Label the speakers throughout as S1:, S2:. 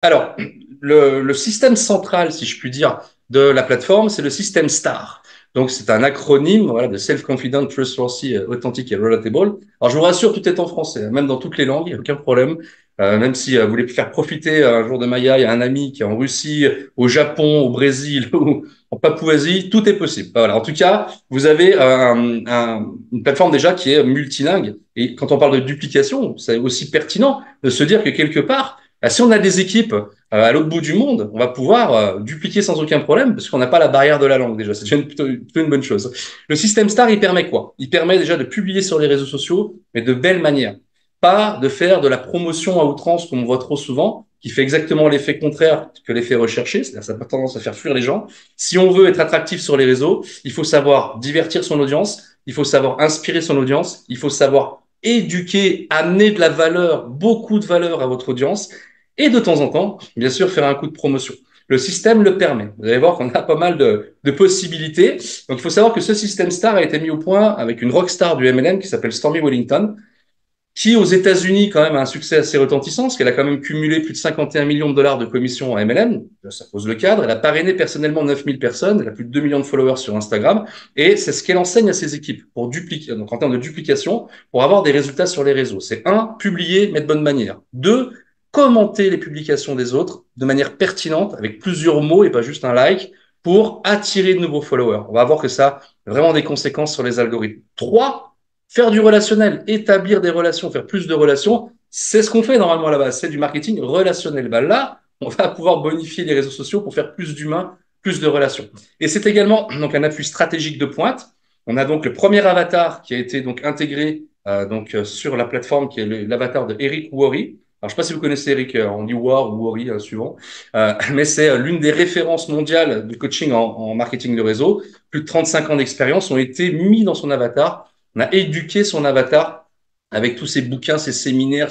S1: Alors, le système central, si je puis dire, de la plateforme, c'est le système STAR. Donc, c'est un acronyme, voilà, de Self-Confident, Trustworthy, Authentic et Relatable. Alors, je vous rassure, tout est en français, hein, même dans toutes les langues, il n'y a aucun problème. Même si vous voulez faire profiter un jour de Maya, il y a un ami qui est en Russie, au Japon, au Brésil ou en Papouasie, tout est possible. Voilà. En tout cas, vous avez une plateforme déjà qui est multilingue. Et quand on parle de duplication, c'est aussi pertinent de se dire que quelque part, si on a des équipes à l'autre bout du monde, on va pouvoir dupliquer sans aucun problème parce qu'on n'a pas la barrière de la langue déjà. C'est déjà plutôt une bonne chose. Le système STAR, il permet quoi? Il permet déjà de publier sur les réseaux sociaux, mais de belle manière. Pas de faire de la promotion à outrance comme on voit trop souvent, qui fait exactement l'effet contraire que l'effet recherché, c'est-à-dire ça a tendance à faire fuir les gens. Si on veut être attractif sur les réseaux, il faut savoir divertir son audience, il faut savoir inspirer son audience, il faut savoir éduquer, amener de la valeur, beaucoup de valeur à votre audience et de temps en temps, bien sûr, faire un coup de promotion. Le système le permet. Vous allez voir qu'on a pas mal de possibilités. Donc, il faut savoir que ce système STAR a été mis au point avec une rockstar du MLM qui s'appelle Stormy Wellington, qui aux États-Unis quand même a un succès assez retentissant, parce qu'elle a quand même cumulé plus de 51 millions de dollars de commissions en MLM. Ça pose le cadre. Elle a parrainé personnellement 9000 personnes. Elle a plus de 2 millions de followers sur Instagram. Et c'est ce qu'elle enseigne à ses équipes pour dupliquer, donc en termes de duplication, pour avoir des résultats sur les réseaux. C'est un, publier, mais de bonne manière. Deux, commenter les publications des autres de manière pertinente, avec plusieurs mots et pas juste un like, pour attirer de nouveaux followers. On va voir que ça a vraiment des conséquences sur les algorithmes. Trois, faire du relationnel, établir des relations, faire plus de relations, c'est ce qu'on fait normalement à la base, c'est du marketing relationnel. Ben là, on va pouvoir bonifier les réseaux sociaux pour faire plus d'humains, plus de relations. Et c'est également donc un appui stratégique de pointe. On a donc le premier avatar qui a été donc intégré sur la plateforme, qui est l'avatar de Eric Worre. Alors, je ne sais pas si vous connaissez Eric, on dit War ou Worre, suivant, mais c'est l'une des références mondiales du coaching en marketing de réseau. Plus de 35 ans d'expérience ont été mis dans son avatar. On a éduqué son avatar avec tous ses bouquins, ses séminaires,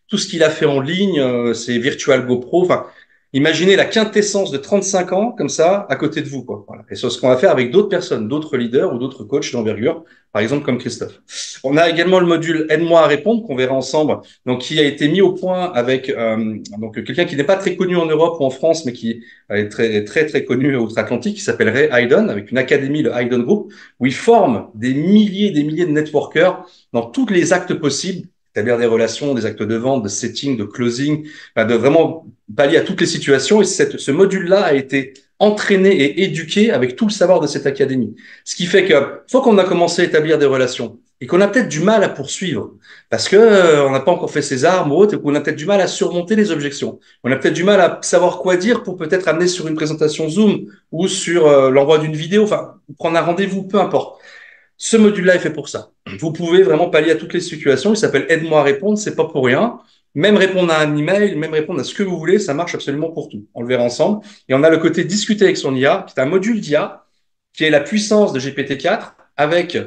S1: tout ce qu'il a fait en ligne, ses virtual GoPro. Enfin, imaginez la quintessence de 35 ans comme ça à côté de vous, quoi. Voilà. Et c'est ce qu'on va faire avec d'autres personnes, d'autres leaders ou d'autres coachs d'envergure, par exemple comme Christophe. On a également le module Aide-moi à répondre qu'on verra ensemble, donc qui a été mis au point avec donc quelqu'un qui n'est pas très connu en Europe ou en France, mais qui est très très très connu outre-Atlantique, qui s'appelle Ray Hayden, avec une académie, le Hayden Group, où il forme des milliers et des milliers de networkers dans tous les actes possibles, c'est-à-dire des relations, des actes de vente, de setting, de closing, de vraiment pallier à toutes les situations. Et ce module-là a été entraîné et éduqué avec tout le savoir de cette académie. Ce qui fait que, faut qu'on a commencé à établir des relations et qu'on a peut-être du mal à poursuivre parce que on n'a pas encore fait ses armes ou autre et qu'on a peut-être du mal à surmonter les objections. On a peut-être du mal à savoir quoi dire pour peut-être amener sur une présentation Zoom ou sur l'envoi d'une vidéo, enfin, prendre un rendez-vous, peu importe. Ce module-là est fait pour ça. Vous pouvez vraiment pallier à toutes les situations. Il s'appelle Aide-moi à répondre, c'est pas pour rien. Même répondre à un email, même répondre à ce que vous voulez, ça marche absolument pour tout. On le verra ensemble. Et on a le côté discuter avec son IA, qui est un module d'IA, qui est la puissance de GPT-4 avec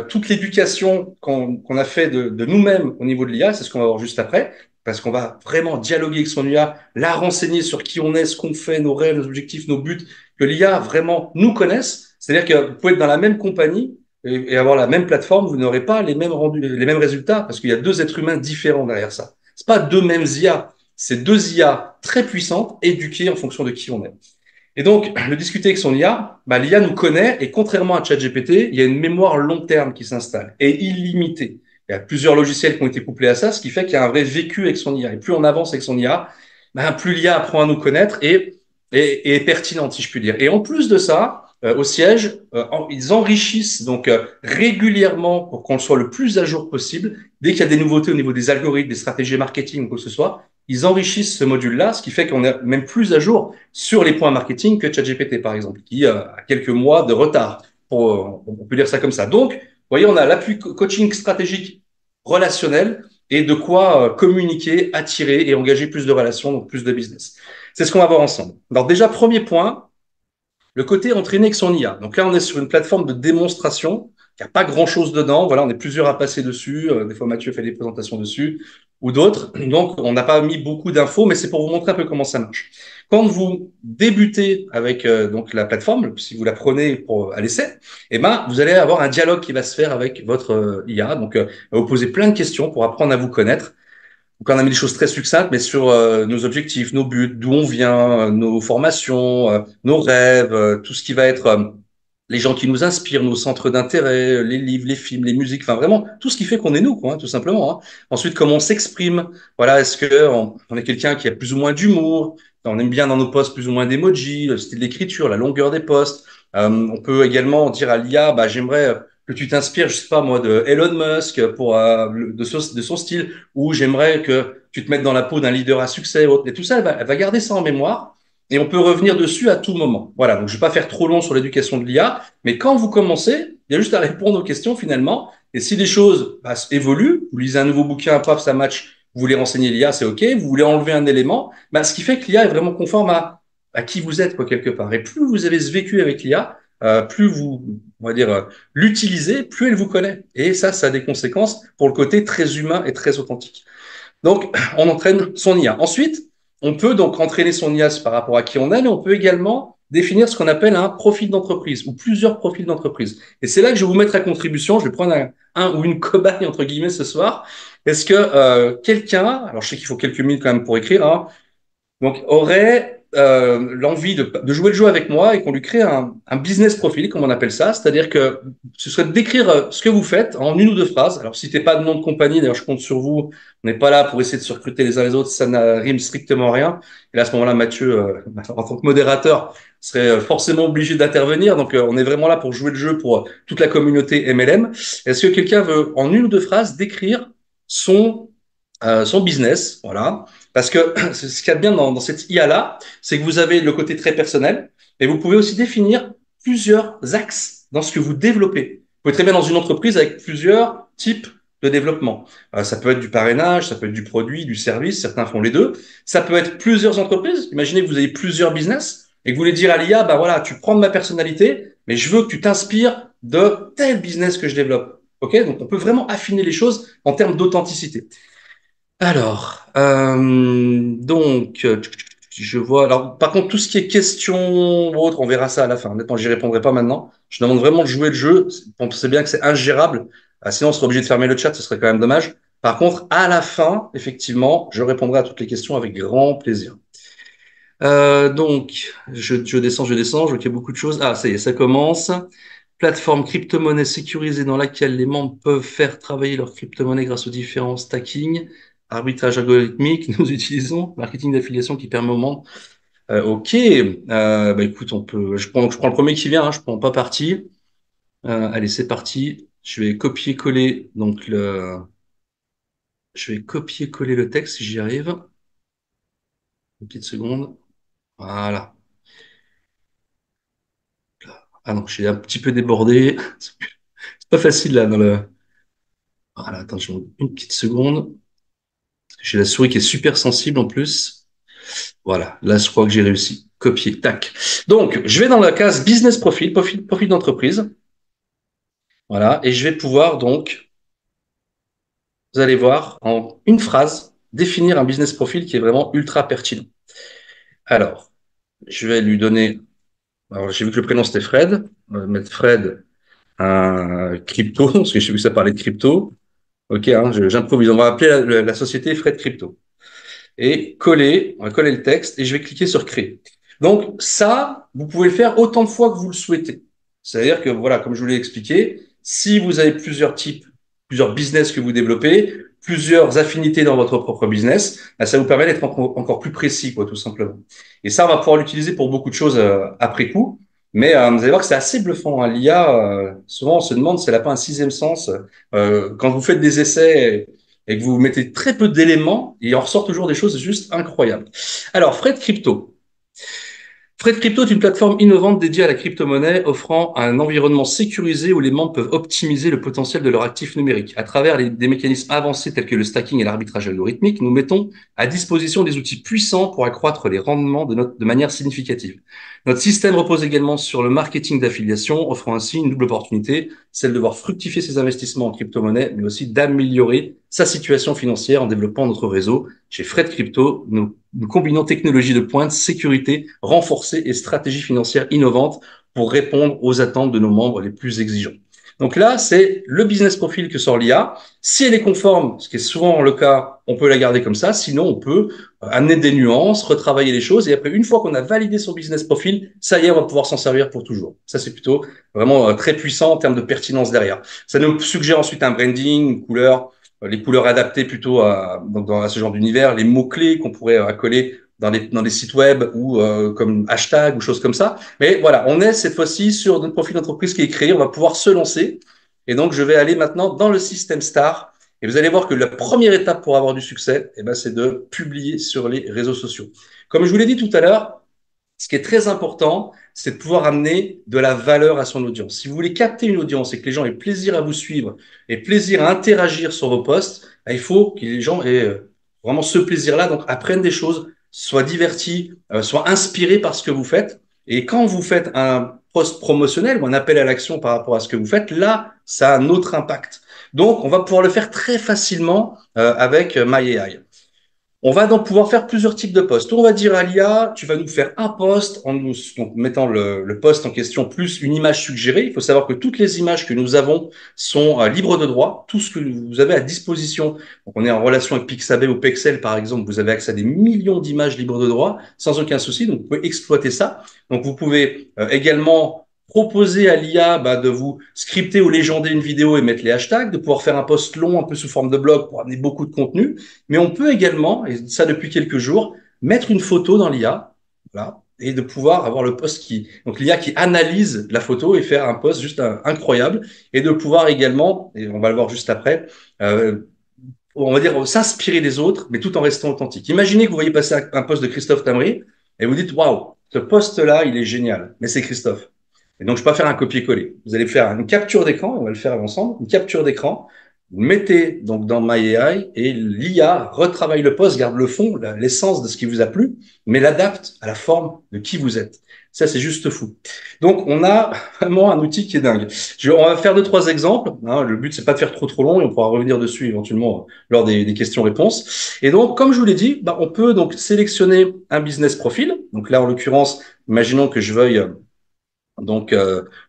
S1: toute l'éducation qu'on a fait de nous-mêmes au niveau de l'IA. C'est ce qu'on va voir juste après, parce qu'on va vraiment dialoguer avec son IA, la renseigner sur qui on est, ce qu'on fait, nos rêves, nos objectifs, nos buts, que l'IA vraiment nous connaisse. C'est-à-dire que vous pouvez être dans la même compagnie et avoir la même plateforme, vous n'aurez pas les mêmes rendus, les mêmes résultats parce qu'il y a deux êtres humains différents derrière ça. C'est pas deux mêmes IA, c'est deux IA très puissantes, éduquées en fonction de qui on est. Et donc, le discuter avec son IA, bah, l'IA nous connaît et contrairement à ChatGPT, il y a une mémoire long terme qui s'installe et illimitée. Il y a plusieurs logiciels qui ont été couplés à ça, ce qui fait qu'il y a un vrai vécu avec son IA. Et plus on avance avec son IA, bah, plus l'IA apprend à nous connaître et est pertinente, si je puis dire. Et en plus de ça, au siège, ils enrichissent donc régulièrement pour qu'on soit le plus à jour possible. Dès qu'il y a des nouveautés au niveau des algorithmes, des stratégies marketing ou quoi que ce soit, ils enrichissent ce module-là, ce qui fait qu'on est même plus à jour sur les points marketing que ChatGPT, par exemple, qui a quelques mois de retard. On peut dire ça comme ça. Donc, vous voyez, on a l'appui coaching stratégique relationnel et de quoi communiquer, attirer et engager plus de relations, donc plus de business. C'est ce qu'on va voir ensemble. Alors déjà, premier point, le côté entraîné avec son IA. Donc là, on est sur une plateforme de démonstration. Il n'y a pas grand-chose dedans. Voilà, on est plusieurs à passer dessus. Des fois, Mathieu fait des présentations dessus ou d'autres. Donc, on n'a pas mis beaucoup d'infos, mais c'est pour vous montrer un peu comment ça marche. Quand vous débutez avec donc la plateforme, si vous la prenez pour à l'essai, eh ben, vous allez avoir un dialogue qui va se faire avec votre IA. Donc, vous poser plein de questions pour apprendre à vous connaître. Donc, on a mis des choses très succinctes, mais sur nos objectifs, nos buts, d'où on vient, nos formations, nos rêves, tout ce qui va être les gens qui nous inspirent, nos centres d'intérêt, les livres, les films, les musiques, enfin vraiment tout ce qui fait qu'on est nous, quoi, hein, tout simplement. Hein. Ensuite, comment on s'exprime. Voilà, est-ce que on est quelqu'un qui a plus ou moins d'humour, on aime bien dans nos posts plus ou moins d'emojis, le style d'écriture, la longueur des posts. On peut également dire à l'IA, bah, j'aimerais que tu t'inspires, je sais pas moi, de Elon Musk pour de son style, ou j'aimerais que tu te mettes dans la peau d'un leader à succès. Et tout ça, elle va garder ça en mémoire et on peut revenir dessus à tout moment. Voilà, donc je vais pas faire trop long sur l'éducation de l'IA, mais quand vous commencez, il y a juste à répondre aux questions finalement. Et si les choses bah, évoluent, vous lisez un nouveau bouquin, paf, ça match, vous voulez renseigner l'IA, c'est OK. Vous voulez enlever un élément, bah, ce qui fait que l'IA est vraiment conforme à qui vous êtes, quoi, quelque part. Et plus vous avez ce vécu avec l'IA, plus vous, on va dire, l'utilisez, plus elle vous connaît. Et ça a des conséquences pour le côté très humain et très authentique. Donc, on entraîne son IA. Ensuite, on peut donc entraîner son IA par rapport à qui on est, mais on peut également définir ce qu'on appelle un profil d'entreprise ou plusieurs profils d'entreprise. Et c'est là que je vais vous mettre à contribution. Je vais prendre un ou une cobaye, entre guillemets, ce soir. Est-ce que quelqu'un, alors je sais qu'il faut quelques minutes quand même pour écrire, hein, donc aurait l'envie de jouer le jeu avec moi et qu'on lui crée un business profil, comme on appelle ça, c'est-à-dire que ce serait de décrire ce que vous faites en une ou deux phrases. Alors citez pas de nom de compagnie, d'ailleurs je compte sur vous, on n'est pas là pour essayer de se recruter les uns les autres, ça ne rime strictement rien. Et là à ce moment-là, Mathieu, en tant que modérateur, serait forcément obligé d'intervenir. Donc on est vraiment là pour jouer le jeu pour toute la communauté MLM. Est-ce que quelqu'un veut en une ou deux phrases décrire son business, voilà. Parce que ce qu'il y a de bien dans cette IA-là, c'est que vous avez le côté très personnel, et vous pouvez aussi définir plusieurs axes dans ce que vous développez. Vous pouvez très bien dans une entreprise avec plusieurs types de développement. Ça peut être du parrainage, ça peut être du produit, du service, certains font les deux. Ça peut être plusieurs entreprises. Imaginez que vous avez plusieurs business et que vous voulez dire à l'IA, bah voilà, tu prends de ma personnalité, mais je veux que tu t'inspires de tel business que je développe. OK? Donc, on peut vraiment affiner les choses en termes d'authenticité. Alors, je vois. Alors, par contre, tout ce qui est question ou autre, on verra ça à la fin. Honnêtement, j'y répondrai pas maintenant. Je demande vraiment de jouer le jeu. On sait bien que c'est ingérable. Sinon, on serait obligé de fermer le chat. Ce serait quand même dommage. Par contre, à la fin, effectivement, je répondrai à toutes les questions avec grand plaisir. Je descends, je descends. Je vois qu'il y a beaucoup de choses. Ah, ça y est, ça commence. Plateforme crypto-monnaie sécurisée dans laquelle les membres peuvent faire travailler leur crypto-monnaie grâce aux différents stacking, arbitrage algorithmique, nous utilisons marketing d'affiliation qui permet aux membres. Ok, bah écoute, je prends le premier qui vient, hein, je prends pas parti. Allez, c'est parti. Je vais copier-coller le texte si j'y arrive. Une petite seconde. Voilà. Ah non, je suis un petit peu débordé. C'est pas facile là dans le. Voilà, attends, une petite seconde. J'ai la souris qui est super sensible en plus. Voilà, là je crois que j'ai réussi. Copier, tac. Donc, je vais dans la case business profil d'entreprise. Voilà, et je vais pouvoir donc, vous allez voir, en une phrase, définir un business profil qui est vraiment ultra pertinent. Alors, je vais lui donner, alors j'ai vu que le prénom c'était Fred, on va mettre Fred un crypto, parce que j'ai vu que ça parlait de crypto. Ok, hein, j'improvise, on va appeler la société Fred Crypto. Et coller, on va coller le texte et je vais cliquer sur créer. Donc ça, vous pouvez le faire autant de fois que vous le souhaitez. C'est-à-dire que voilà, comme je vous l'ai expliqué, si vous avez plusieurs business que vous développez, plusieurs affinités dans votre propre business, ben, ça vous permet d'être encore plus précis, quoi, tout simplement. Et ça, on va pouvoir l'utiliser pour beaucoup de choses après coup. Mais vous allez voir que c'est assez bluffant. Hein. L'IA, souvent, on se demande si elle n'a pas un sixième sens. Quand vous faites des essais et que vous mettez très peu d'éléments, il en ressort toujours des choses juste incroyables. Alors, Fred Crypto. Fred Crypto est une plateforme innovante dédiée à la crypto-monnaie, offrant un environnement sécurisé où les membres peuvent optimiser le potentiel de leur actif numérique. À travers des mécanismes avancés tels que le stacking et l'arbitrage algorithmique, nous mettons à disposition des outils puissants pour accroître les rendements de manière significative. Notre système repose également sur le marketing d'affiliation, offrant ainsi une double opportunité, celle de voir fructifier ses investissements en crypto-monnaie, mais aussi d'améliorer sa situation financière en développant notre réseau. Chez Fred Crypto, nous combinons technologie de pointe, sécurité renforcée et stratégie financière innovante pour répondre aux attentes de nos membres les plus exigeants. Donc là, c'est le business profil que sort l'IA. Si elle est conforme, ce qui est souvent le cas, on peut la garder comme ça. Sinon, on peut amener des nuances, retravailler les choses. Et après, une fois qu'on a validé son business profil, ça y est, on va pouvoir s'en servir pour toujours. Ça, c'est plutôt vraiment très puissant en termes de pertinence derrière. Ça nous suggère ensuite un branding, une couleur, les couleurs adaptées plutôt à ce genre d'univers, les mots-clés qu'on pourrait accoler dans les sites web ou comme hashtag ou choses comme ça. Mais voilà, on est cette fois-ci sur notre profil d'entreprise qui est créé, on va pouvoir se lancer. Et donc, je vais aller maintenant dans le système Star. Et vous allez voir que la première étape pour avoir du succès, eh ben, c'est de publier sur les réseaux sociaux. Comme je vous l'ai dit tout à l'heure, ce qui est très important, c'est de pouvoir amener de la valeur à son audience. Si vous voulez capter une audience et que les gens aient plaisir à vous suivre et plaisir à interagir sur vos posts, il faut que les gens aient vraiment ce plaisir-là, donc apprennent des choses, soient divertis, soient inspirés par ce que vous faites. Et quand vous faites un post promotionnel ou un appel à l'action par rapport à ce que vous faites, là, ça a un autre impact. Donc, on va pouvoir le faire très facilement avec MyAI. On va donc pouvoir faire plusieurs types de posts. On va dire à l'IA, tu vas nous faire un post en nous donc, mettant le post en question plus une image suggérée. Il faut savoir que toutes les images que nous avons sont libres de droit. Tout ce que vous avez à disposition. Donc, on est en relation avec Pixabay ou Pexel, par exemple. Vous avez accès à des millions d'images libres de droit sans aucun souci. Donc, vous pouvez exploiter ça. Donc, vous pouvez également proposer à l'IA de vous scripter ou légender une vidéo et mettre les hashtags, de pouvoir faire un post long un peu sous forme de blog pour amener beaucoup de contenu. Mais on peut également, et ça depuis quelques jours, mettre une photo dans l'IA, voilà, et de pouvoir avoir le post donc l'IA qui analyse la photo et faire un post juste incroyable, et de pouvoir également, et on va le voir juste après, on va dire s'inspirer des autres, mais tout en restant authentique. Imaginez que vous voyez passer un post de Christophe Tamry et vous dites, waouh, ce post-là, il est génial, mais c'est Christophe. Et donc, je peux pas faire un copier-coller. Vous allez faire une capture d'écran, on va le faire ensemble, une capture d'écran. Vous mettez donc dans MyAI et l'IA retravaille le post, garde le fond, l'essence de ce qui vous a plu, mais l'adapte à la forme de qui vous êtes. Ça, c'est juste fou. Donc, on a vraiment un outil qui est dingue. On va faire deux, trois exemples. Hein. Le but, c'est pas de faire trop long et on pourra revenir dessus éventuellement lors des questions-réponses. Et donc, comme je vous l'ai dit, on peut donc sélectionner un business profil. Donc là, en l'occurrence, imaginons que je veuille donc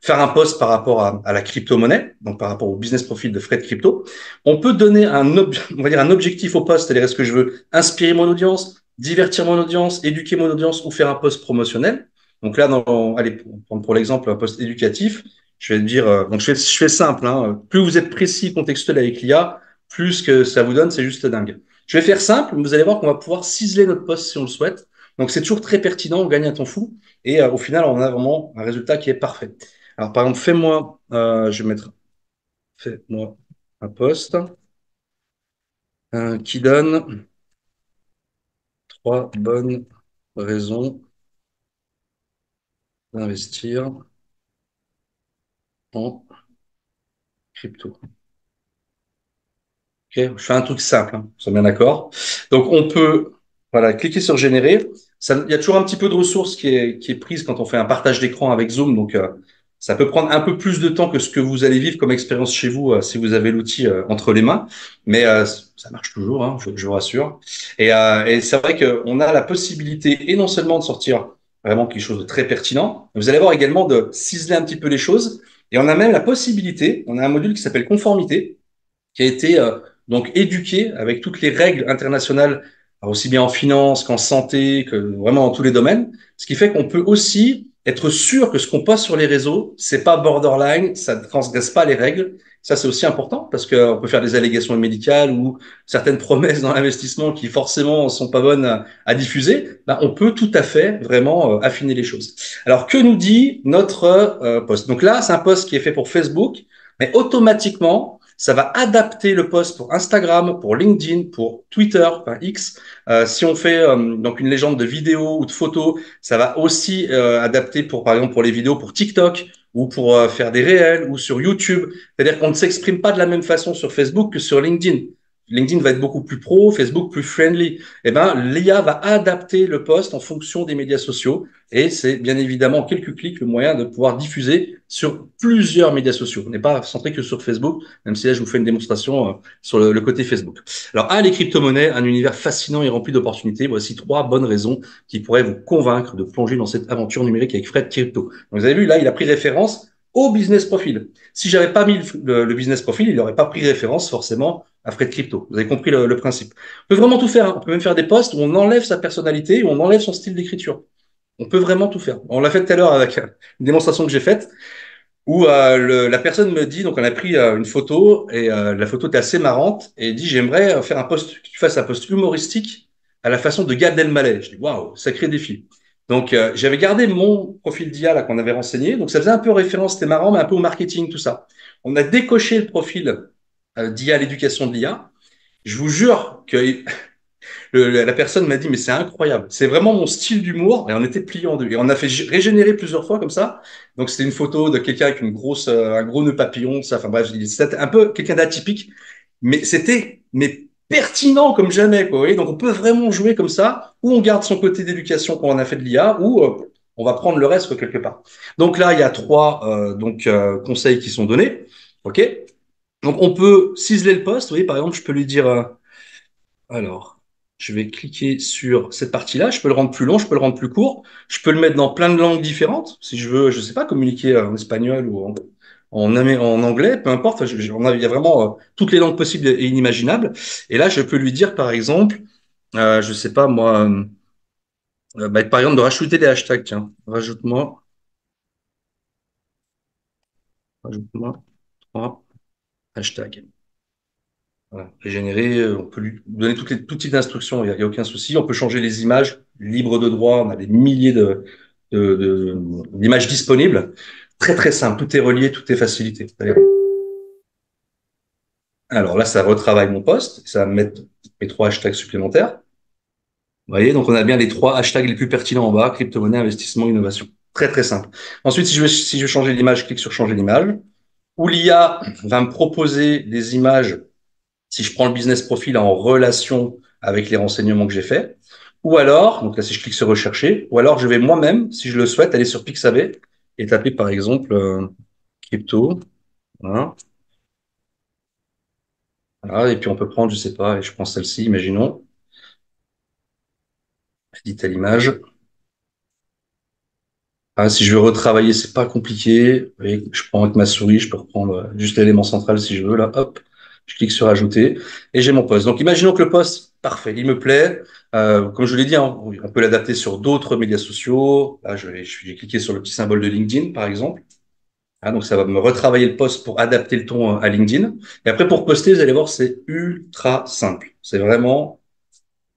S1: faire un post par rapport à la crypto-monnaie, donc par rapport au business profil de Fred Crypto. On peut donner on va dire un objectif au post, c'est-à-dire est-ce que je veux inspirer mon audience, divertir mon audience, éduquer mon audience ou faire un post promotionnel. Donc là, allez, pour l'exemple, un post éducatif, je vais dire, donc je fais simple, hein, plus vous êtes précis, contextuel avec l'IA, plus que ça vous donne, c'est juste dingue. Je vais faire simple, vous allez voir qu'on va pouvoir ciseler notre post si on le souhaite. Donc c'est toujours très pertinent, on gagne un temps fou. Et au final, on a vraiment un résultat qui est parfait. Alors, par exemple, je vais mettre, fais-moi un post qui donne 3 bonnes raisons d'investir en crypto. Ok, je fais un truc simple, hein, on est bien d'accord. Donc, on peut voilà, cliquer sur générer. Il y a toujours un petit peu de ressources qui est prise quand on fait un partage d'écran avec Zoom. Donc, ça peut prendre un peu plus de temps que ce que vous allez vivre comme expérience chez vous si vous avez l'outil entre les mains. Mais ça marche toujours, hein, je vous rassure. Et c'est vrai qu'on a la possibilité, et non seulement de sortir vraiment quelque chose de très pertinent, mais vous allez voir également de ciseler un petit peu les choses. Et on a même la possibilité, on a un module qui s'appelle conformité, qui a été donc éduqué avec toutes les règles internationales, aussi bien en finance qu'en santé, que vraiment dans tous les domaines. Ce qui fait qu'on peut aussi être sûr que ce qu'on poste sur les réseaux, c'est pas borderline, ça ne transgresse pas les règles. Ça, c'est aussi important parce qu'on peut faire des allégations médicales ou certaines promesses dans l'investissement qui forcément sont pas bonnes à diffuser. On peut tout à fait vraiment affiner les choses. Alors, que nous dit notre post? Donc là, c'est un post qui est fait pour Facebook, mais automatiquement, ça va adapter le post pour Instagram, pour LinkedIn, pour Twitter, enfin X. Si on fait donc une légende de vidéo ou de photos, ça va aussi adapter par exemple pour les vidéos pour TikTok ou pour faire des réels ou sur YouTube. C'est-à-dire qu'on ne s'exprime pas de la même façon sur Facebook que sur LinkedIn. LinkedIn va être beaucoup plus pro, Facebook plus friendly. L'IA va adapter le post en fonction des médias sociaux et c'est bien évidemment en quelques clics le moyen de pouvoir diffuser sur plusieurs médias sociaux. On n'est pas centré que sur Facebook, même si là je vous fais une démonstration sur le côté Facebook. Alors, les crypto-monnaies, un univers fascinant et rempli d'opportunités. Voici 3 bonnes raisons qui pourraient vous convaincre de plonger dans cette aventure numérique avec Fred Crypto. Donc, vous avez vu, là, il a pris référence au business profil. Si j'avais pas mis le business profil, il n'aurait pas pris référence forcément à Fred Crypto. Vous avez compris le principe. On peut vraiment tout faire, hein. On peut même faire des posts où on enlève sa personnalité, où on enlève son style d'écriture. On peut vraiment tout faire. On l'a fait tout à l'heure avec une démonstration que j'ai faite où la personne me dit, donc on a pris une photo et la photo était assez marrante et il dit j'aimerais faire un post, que tu fasses un post humoristique à la façon de Gad Elmaleh. Je dis waouh, sacré défi. Donc j'avais gardé mon profil d'IA là qu'on avait renseigné, donc ça faisait un peu référence, c'était marrant, mais un peu au marketing tout ça. On a décoché le profil d'IA, l'éducation de l'IA. Je vous jure que la personne m'a dit, mais c'est incroyable. C'est vraiment mon style d'humour. Et on était plié en deux. Et on a fait régénérer plusieurs fois comme ça. Donc, c'était une photo de quelqu'un avec une grosse, un gros nœud papillon, ça. Enfin, bref, c'était un peu quelqu'un d'atypique. Mais c'était, mais pertinent comme jamais, quoi. Vous voyez. Donc, on peut vraiment jouer comme ça, ou on garde son côté d'éducation quand on a fait de l'IA, ou on va prendre le reste quelque part. Donc là, il y a trois conseils qui sont donnés. OK? Donc, on peut ciseler le poste. Vous voyez, par exemple, je peux lui dire, alors, je vais cliquer sur cette partie-là. Je peux le rendre plus long, je peux le rendre plus court. Je peux le mettre dans plein de langues différentes. Si je veux, je sais pas, communiquer en espagnol ou en anglais, peu importe. Enfin, il y a vraiment toutes les langues possibles et inimaginables. Et là, je peux lui dire, par exemple, je sais pas moi, par exemple, de rajouter des hashtags. Tiens, rajoute-moi trois hashtags. Voilà. Régénérer, on peut lui donner tout type d'instructions, il y a aucun souci. On peut changer les images, libre de droit, on a des milliers d'images disponibles. Très très simple, tout est relié, tout est facilité. Alors là, ça retravaille mon poste, ça va me mettre mes trois hashtags supplémentaires. Vous voyez, donc on a bien les trois hashtags les plus pertinents en bas, crypto-monnaie, investissement, innovation. Très très simple. Ensuite, si je veux changer l'image, je clique sur changer l'image. Où l'IA va me proposer des images si je prends le business profil en relation avec les renseignements que j'ai faits, ou alors, donc là si je clique sur rechercher, ou alors je vais moi-même, si je le souhaite, aller sur Pixabay et taper par exemple crypto, voilà, voilà, et puis on peut prendre, je sais pas, et je prends celle-ci, imaginons, éditer l'image. Ah, si je veux retravailler, c'est pas compliqué. Et je prends avec ma souris, je peux reprendre juste l'élément central si je veux. Là, hop, je clique sur ajouter et j'ai mon poste. Donc, imaginons que le poste, parfait, il me plaît. Comme je vous l'ai dit, hein, on peut l'adapter sur d'autres médias sociaux. Là, j'ai cliqué sur le petit symbole de LinkedIn, par exemple. Ah, donc, ça va me retravailler le poste pour adapter le ton à LinkedIn. Et après, pour poster, vous allez voir, c'est ultra simple. C'est vraiment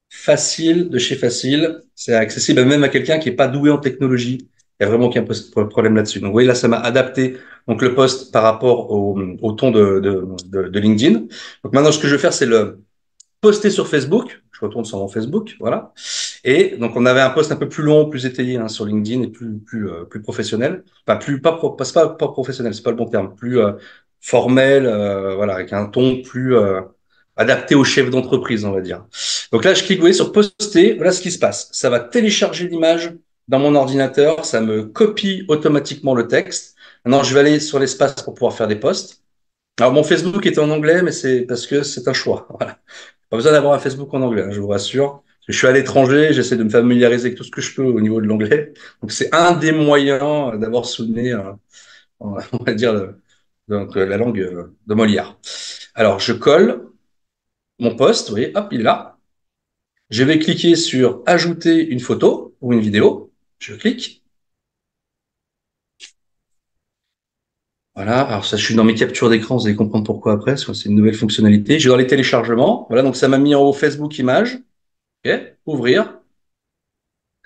S1: facile de chez facile. C'est accessible même à quelqu'un qui est pas doué en technologie. Il y a vraiment aucun problème là-dessus. Donc, vous voyez, là, ça m'a adapté donc le post par rapport au ton de LinkedIn. Donc, maintenant, ce que je vais faire, c'est le poster sur Facebook. Je retourne sur mon Facebook, voilà. Et donc, on avait un post un peu plus long, plus étayé hein, sur LinkedIn et plus professionnel. Enfin, pas professionnel, c'est pas le bon terme. Plus formel, voilà, avec un ton plus adapté au chef d'entreprise, on va dire. Donc là, je clique, vous voyez, sur poster. Voilà ce qui se passe. Ça va télécharger l'image dans mon ordinateur. Ça me copie automatiquement le texte. Maintenant, je vais aller sur l'espace pour pouvoir faire des posts. Alors, mon Facebook était en anglais, mais c'est parce que c'est un choix. Voilà. Pas besoin d'avoir un Facebook en anglais, hein, je vous rassure. Je suis à l'étranger, j'essaie de me familiariser avec tout ce que je peux au niveau de l'anglais. Donc, c'est un des moyens d'avoir soutenu, on va dire, donc, la langue de Molière. Alors, je colle mon post, vous voyez, hop, il est là. Je vais cliquer sur ajouter une photo ou une vidéo. Je clique. Voilà. Alors, ça, je suis dans mes captures d'écran, vous allez comprendre pourquoi après, parce que c'est une nouvelle fonctionnalité. Je suis dans les téléchargements. Voilà, donc ça m'a mis en haut Facebook Images. OK, ouvrir.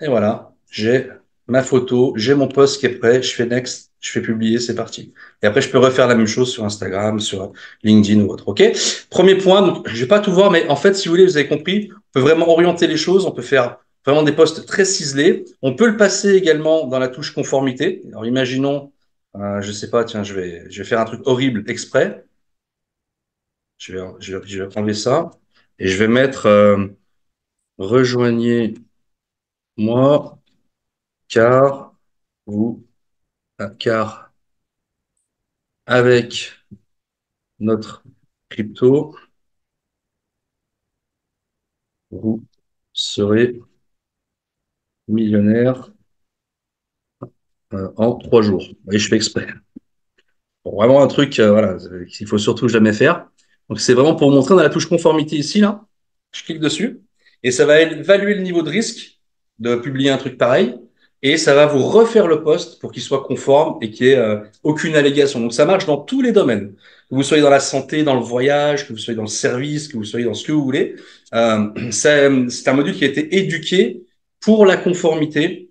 S1: Et voilà, j'ai ma photo, j'ai mon post qui est prêt, je fais next, je fais publier, c'est parti. Et après, je peux refaire la même chose sur Instagram, sur LinkedIn ou autre. OK? Premier point, donc, je vais pas tout voir, mais en fait, si vous voulez, vous avez compris, on peut vraiment orienter les choses, on peut faire vraiment des posts très ciselés. On peut le passer également dans la touche conformité. Alors, imaginons, je sais pas, tiens, je vais faire un truc horrible exprès. Je vais enlever ça et je vais mettre rejoignez-moi car vous car avec notre crypto, vous serez millionnaire en 3 jours. Et je fais exprès. Bon, vraiment un truc, voilà, qu'il faut surtout jamais faire. Donc, c'est vraiment pour vous montrer, on a la touche conformité ici, là. Je clique dessus et ça va évaluer le niveau de risque de publier un truc pareil et ça va vous refaire le poste pour qu'il soit conforme et qu'il n'y ait aucune allégation. Donc, ça marche dans tous les domaines. Que vous soyez dans la santé, dans le voyage, que vous soyez dans le service, que vous soyez dans ce que vous voulez. C'est un module qui a été éduqué pour la conformité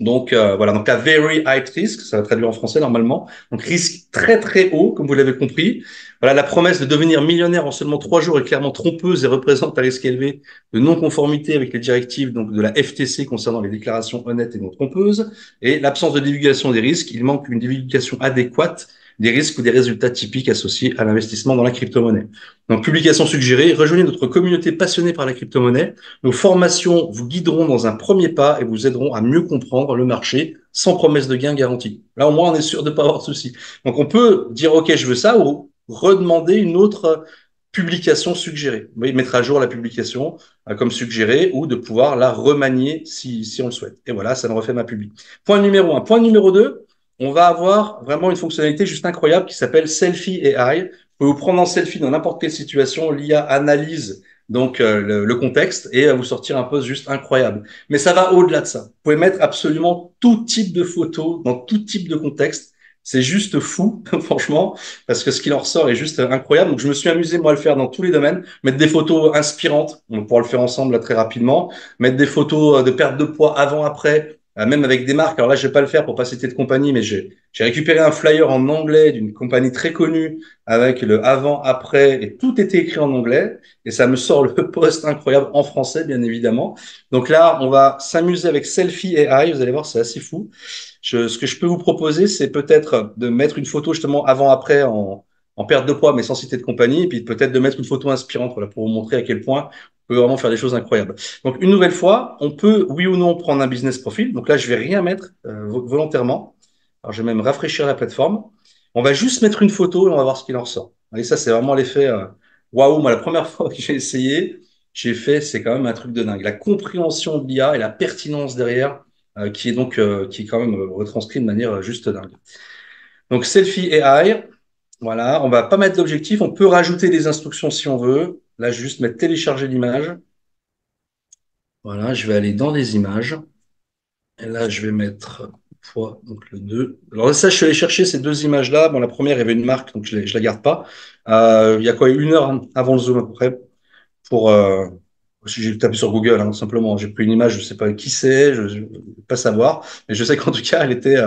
S1: donc voilà, donc à very high risk, ça va traduire en français normalement. Donc risque très très haut, comme vous l'avez compris. Voilà, la promesse de devenir millionnaire en seulement 3 jours est clairement trompeuse et représente un risque élevé de non-conformité avec les directives donc de la FTC concernant les déclarations honnêtes et non trompeuses. Et l'absence de divulgation des risques, il manque une divulgation adéquate des risques ou des résultats typiques associés à l'investissement dans la crypto-monnaie. Donc publication suggérée, rejoignez notre communauté passionnée par la crypto-monnaie. Nos formations vous guideront dans un premier pas et vous aideront à mieux comprendre le marché sans promesse de gain garantie. Là, au moins, on est sûr de ne pas avoir de soucis. Donc, on peut dire, OK, je veux ça ou redemander une autre publication suggérée. Vous voyez, mettre à jour la publication comme suggérée ou de pouvoir la remanier si on le souhaite. Et voilà, ça me refait ma publi. Point numéro 1. Point numéro 2, on va avoir vraiment une fonctionnalité juste incroyable qui s'appelle Selfie AI. Vous pouvez vous prendre en selfie dans n'importe quelle situation. L'IA analyse donc le contexte et vous sortir un post juste incroyable. Mais ça va au-delà de ça. Vous pouvez mettre absolument tout type de photos dans tout type de contexte. C'est juste fou, franchement, parce que ce qu'il en ressort est juste incroyable. Donc, je me suis amusé, moi, à le faire dans tous les domaines. Mettre des photos inspirantes, on pourra le faire ensemble là, très rapidement. Mettre des photos de perte de poids avant-après, même avec des marques. Alors là, je vais pas le faire pour pas citer de compagnie, mais j'ai récupéré un flyer en anglais d'une compagnie très connue avec le avant-après et tout était écrit en anglais et ça me sort le post incroyable en français, bien évidemment. Donc là, on va s'amuser avec Selfie AI. Vous allez voir, c'est assez fou. Ce que je peux vous proposer, c'est peut-être de mettre une photo justement avant-après en perte de poids, mais sans citer de compagnie, et puis peut-être de mettre une photo inspirante voilà, pour vous montrer à quel point on peut vraiment faire des choses incroyables. Donc, une nouvelle fois, on peut, oui ou non, prendre un business profil. Donc là, je vais rien mettre volontairement. Alors, je vais même rafraîchir la plateforme. On va juste mettre une photo et on va voir ce qu'il en ressort. Et ça, c'est vraiment l'effet waouh. Moi, la première fois que j'ai essayé, j'ai fait, c'est quand même un truc de dingue. La compréhension de l'IA et la pertinence derrière, qui est donc qui est quand même retranscrit de manière juste dingue. Donc, Selfie AI, voilà, on va pas mettre d'objectif, on peut rajouter des instructions si on veut. Là, je vais juste mettre télécharger l'image. Voilà, je vais aller dans les images. Et là, je vais mettre fois, donc le 2. Alors ça, je suis allé chercher ces deux images-là. Bon, la première, il y avait une marque, donc je la garde pas. Il y a quoi, 1 heure avant le zoom à peu près pour j'ai tapé sur Google hein, simplement j'ai pris une image je sais pas qui c'est je vais pas savoir mais je sais qu'en tout cas elle était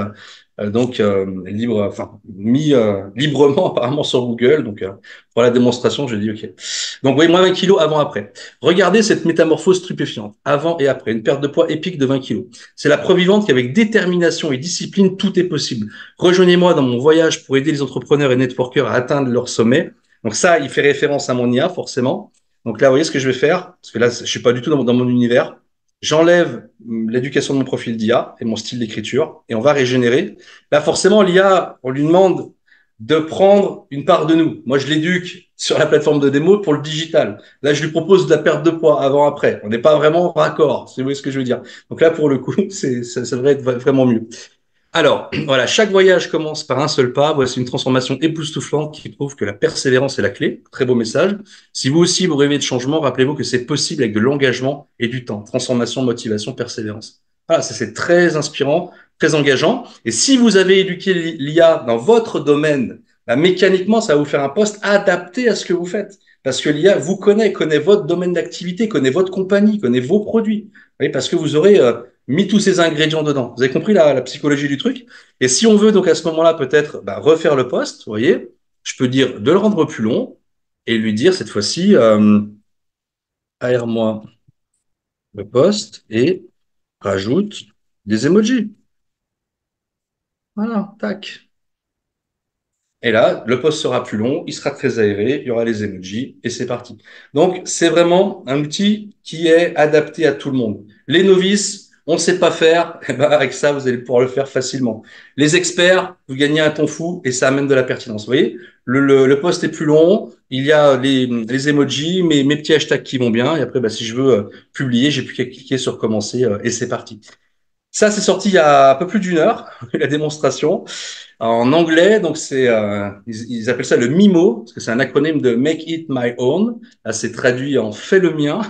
S1: donc libre enfin mis librement apparemment sur Google donc pour la démonstration j'ai dit ok donc vous voyez moins 20 kilos avant après regardez cette métamorphose stupéfiante avant et après une perte de poids épique de 20 kilos c'est la preuve vivante qu'avec détermination et discipline tout est possible rejoignez-moi dans mon voyage pour aider les entrepreneurs et networkers à atteindre leur sommet donc ça il fait référence à mon IA forcément. Donc là, vous voyez ce que je vais faire, parce que là, je suis pas du tout dans mon univers. J'enlève l'éducation de mon profil d'IA et mon style d'écriture, et on va régénérer. Là, forcément, l'IA, on lui demande de prendre une part de nous. Moi, je l'éduque sur la plateforme de démo pour le digital. Là, je lui propose de la perte de poids avant-après. On n'est pas vraiment raccord, si vous voyez ce que je veux dire. Donc là, pour le coup, ça devrait être vraiment mieux. Alors, voilà, chaque voyage commence par un seul pas. Voici une transformation époustouflante qui prouve que la persévérance est la clé. Très beau message. Si vous aussi vous rêvez de changement, rappelez-vous que c'est possible avec de l'engagement et du temps. Transformation, motivation, persévérance. Voilà, ça c'est très inspirant, très engageant. Et si vous avez éduqué l'IA dans votre domaine, bah, mécaniquement, ça va vous faire un poste adapté à ce que vous faites. Parce que l'IA vous connaît votre domaine d'activité, connaît votre compagnie, connaît vos produits. Oui, parce que vous aurez mis tous ces ingrédients dedans. Vous avez compris la psychologie du truc? Et si on veut donc à ce moment-là peut-être bah, refaire le poste, vous voyez, je peux dire de le rendre plus long et lui dire cette fois-ci aère-moi le poste et rajoute des emojis. Voilà, tac. Et là, le post sera plus long, il sera très aéré, il y aura les emojis et c'est parti. Donc, c'est vraiment un outil qui est adapté à tout le monde. Les novices, on ne sait pas faire, et ben avec ça, vous allez pouvoir le faire facilement. Les experts, vous gagnez un temps fou et ça amène de la pertinence. Vous voyez, le post est plus long, il y a les emojis, mes petits hashtags qui vont bien et après, bah, si je veux publier, j'ai plus qu'à cliquer sur commencer et c'est parti. Ça, c'est sorti il y a un peu plus d'1 heure, la démonstration. En anglais, donc ils appellent ça le MIMO, parce que c'est un acronyme de Make It My Own. Là, c'est traduit en Fais le mien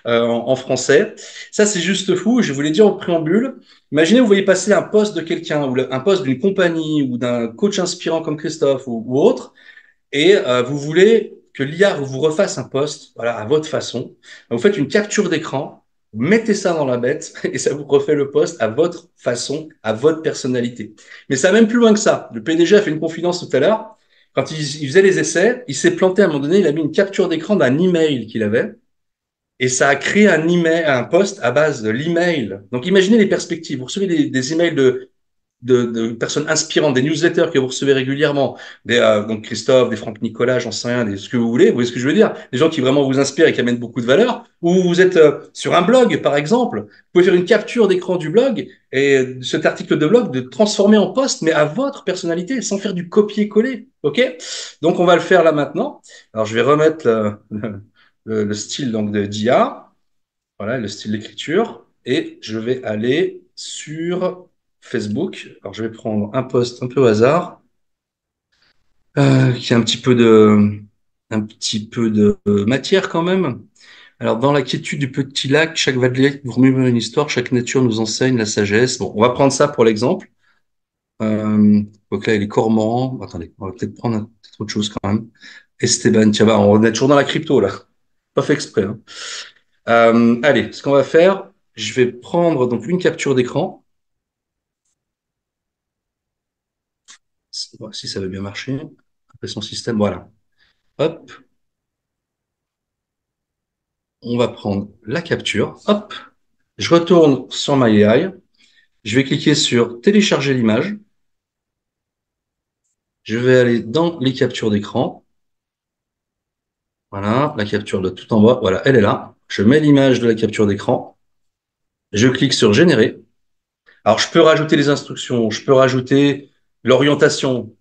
S1: en français. Ça, c'est juste fou. Je voulais dire au préambule, imaginez, vous voyez passer un poste de quelqu'un, ou un poste d'une compagnie, ou d'un coach inspirant comme Christophe, ou autre, et vous voulez que l'IA vous refasse un post, voilà, à votre façon. Vous faites une capture d'écran, vous mettez ça dans la bête et ça vous refait le post à votre façon, à votre personnalité. Mais ça va même plus loin que ça. Le PDG a fait une confidence tout à l'heure. Quand il faisait les essais, il s'est planté à un moment donné, il a mis une capture d'écran d'un email qu'il avait et ça a créé un email, un post à base de l'email. Donc imaginez les perspectives. Vous recevez des emails de personnes inspirantes, des newsletters que vous recevez régulièrement, donc Christophe, des Franck Nicolas, j'en sais rien, ce que vous voulez, vous voyez ce que je veux dire, des gens qui vraiment vous inspirent et qui amènent beaucoup de valeur, ou vous êtes sur un blog, par exemple, vous pouvez faire une capture d'écran du blog et cet article de blog de transformer en post, mais à votre personnalité, sans faire du copier-coller, ok? Donc on va le faire là maintenant. Alors je vais remettre le style donc de d'IA, voilà, le style d'écriture, et je vais aller sur Facebook. Alors, je vais prendre un post un peu au hasard, qui a un petit peu de matière quand même. Alors, dans la quiétude du petit lac, chaque vaguelet vous remémore une histoire, chaque nature nous enseigne la sagesse. Bon, on va prendre ça pour l'exemple. Donc là, il est Cormorant. Attendez, on va peut-être prendre peut-être autre chose quand même. Esteban, tiens, bah, on est toujours dans la crypto là. Pas fait exprès, hein. Allez, ce qu'on va faire, je vais prendre donc une capture d'écran. Si ça veut bien marcher. Après son système, voilà. Hop, on va prendre la capture. Hop, je retourne sur My AI. Je vais cliquer sur télécharger l'image. Je vais aller dans les captures d'écran. Voilà, la capture de tout en bas. Voilà, elle est là. Je mets l'image de la capture d'écran. Je clique sur générer. Alors, je peux rajouter les instructions, je peux rajouter l'orientation.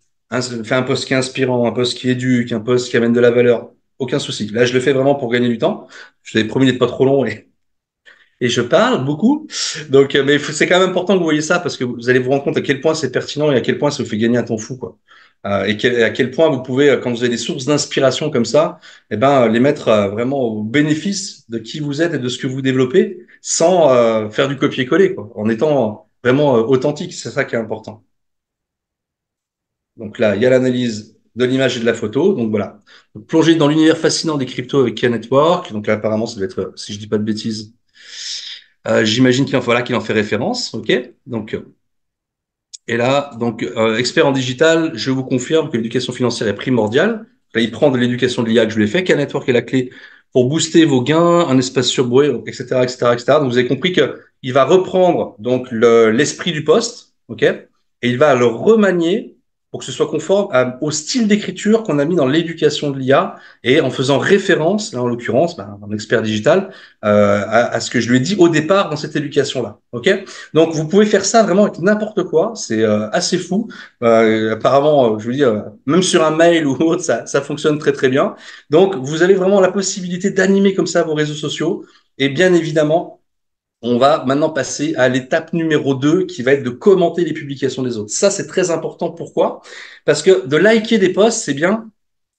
S1: Faire un post qui est inspirant, un post qui éduque, un post qui amène de la valeur. Aucun souci. Là, je le fais vraiment pour gagner du temps. Je t'avais promis d'être pas trop long et je parle beaucoup. Donc, mais c'est quand même important que vous voyez ça parce que vous allez vous rendre compte à quel point c'est pertinent et à quel point ça vous fait gagner un temps fou, quoi. À quel point vous pouvez, quand vous avez des sources d'inspiration comme ça, eh ben, les mettre vraiment au bénéfice de qui vous êtes et de ce que vous développez sans faire du copier-coller, quoi, en étant vraiment authentique. C'est ça qui est important. Donc là, il y a l'analyse de l'image et de la photo. Donc voilà. Donc, plonger dans l'univers fascinant des cryptos avec K-Network. Donc là, apparemment, ça doit être, si je dis pas de bêtises, j'imagine qu'il en fait référence, ok? Donc, et là, donc, expert en digital, je vous confirme que l'éducation financière est primordiale. Là, il prend de l'éducation de l'IA que je lui ai fait. K-Network est la clé pour booster vos gains, un espace surbroué, etc., etc., etc. Donc, vous avez compris que il va reprendre donc l'esprit du poste, ok? Et il va le remanier pour que ce soit conforme au style d'écriture qu'on a mis dans l'éducation de l'IA et en faisant référence, là en l'occurrence, un expert digital, à ce que je lui ai dit au départ dans cette éducation-là, ok? Donc, vous pouvez faire ça vraiment avec n'importe quoi. C'est assez fou. Apparemment, je veux dire, même sur un mail ou autre, ça fonctionne très, très bien. Donc, vous avez vraiment la possibilité d'animer comme ça vos réseaux sociaux. Et bien évidemment, on va maintenant passer à l'étape numéro 2 qui va être de commenter les publications des autres. Ça, c'est très important. Pourquoi? Parce que de liker des posts, c'est bien,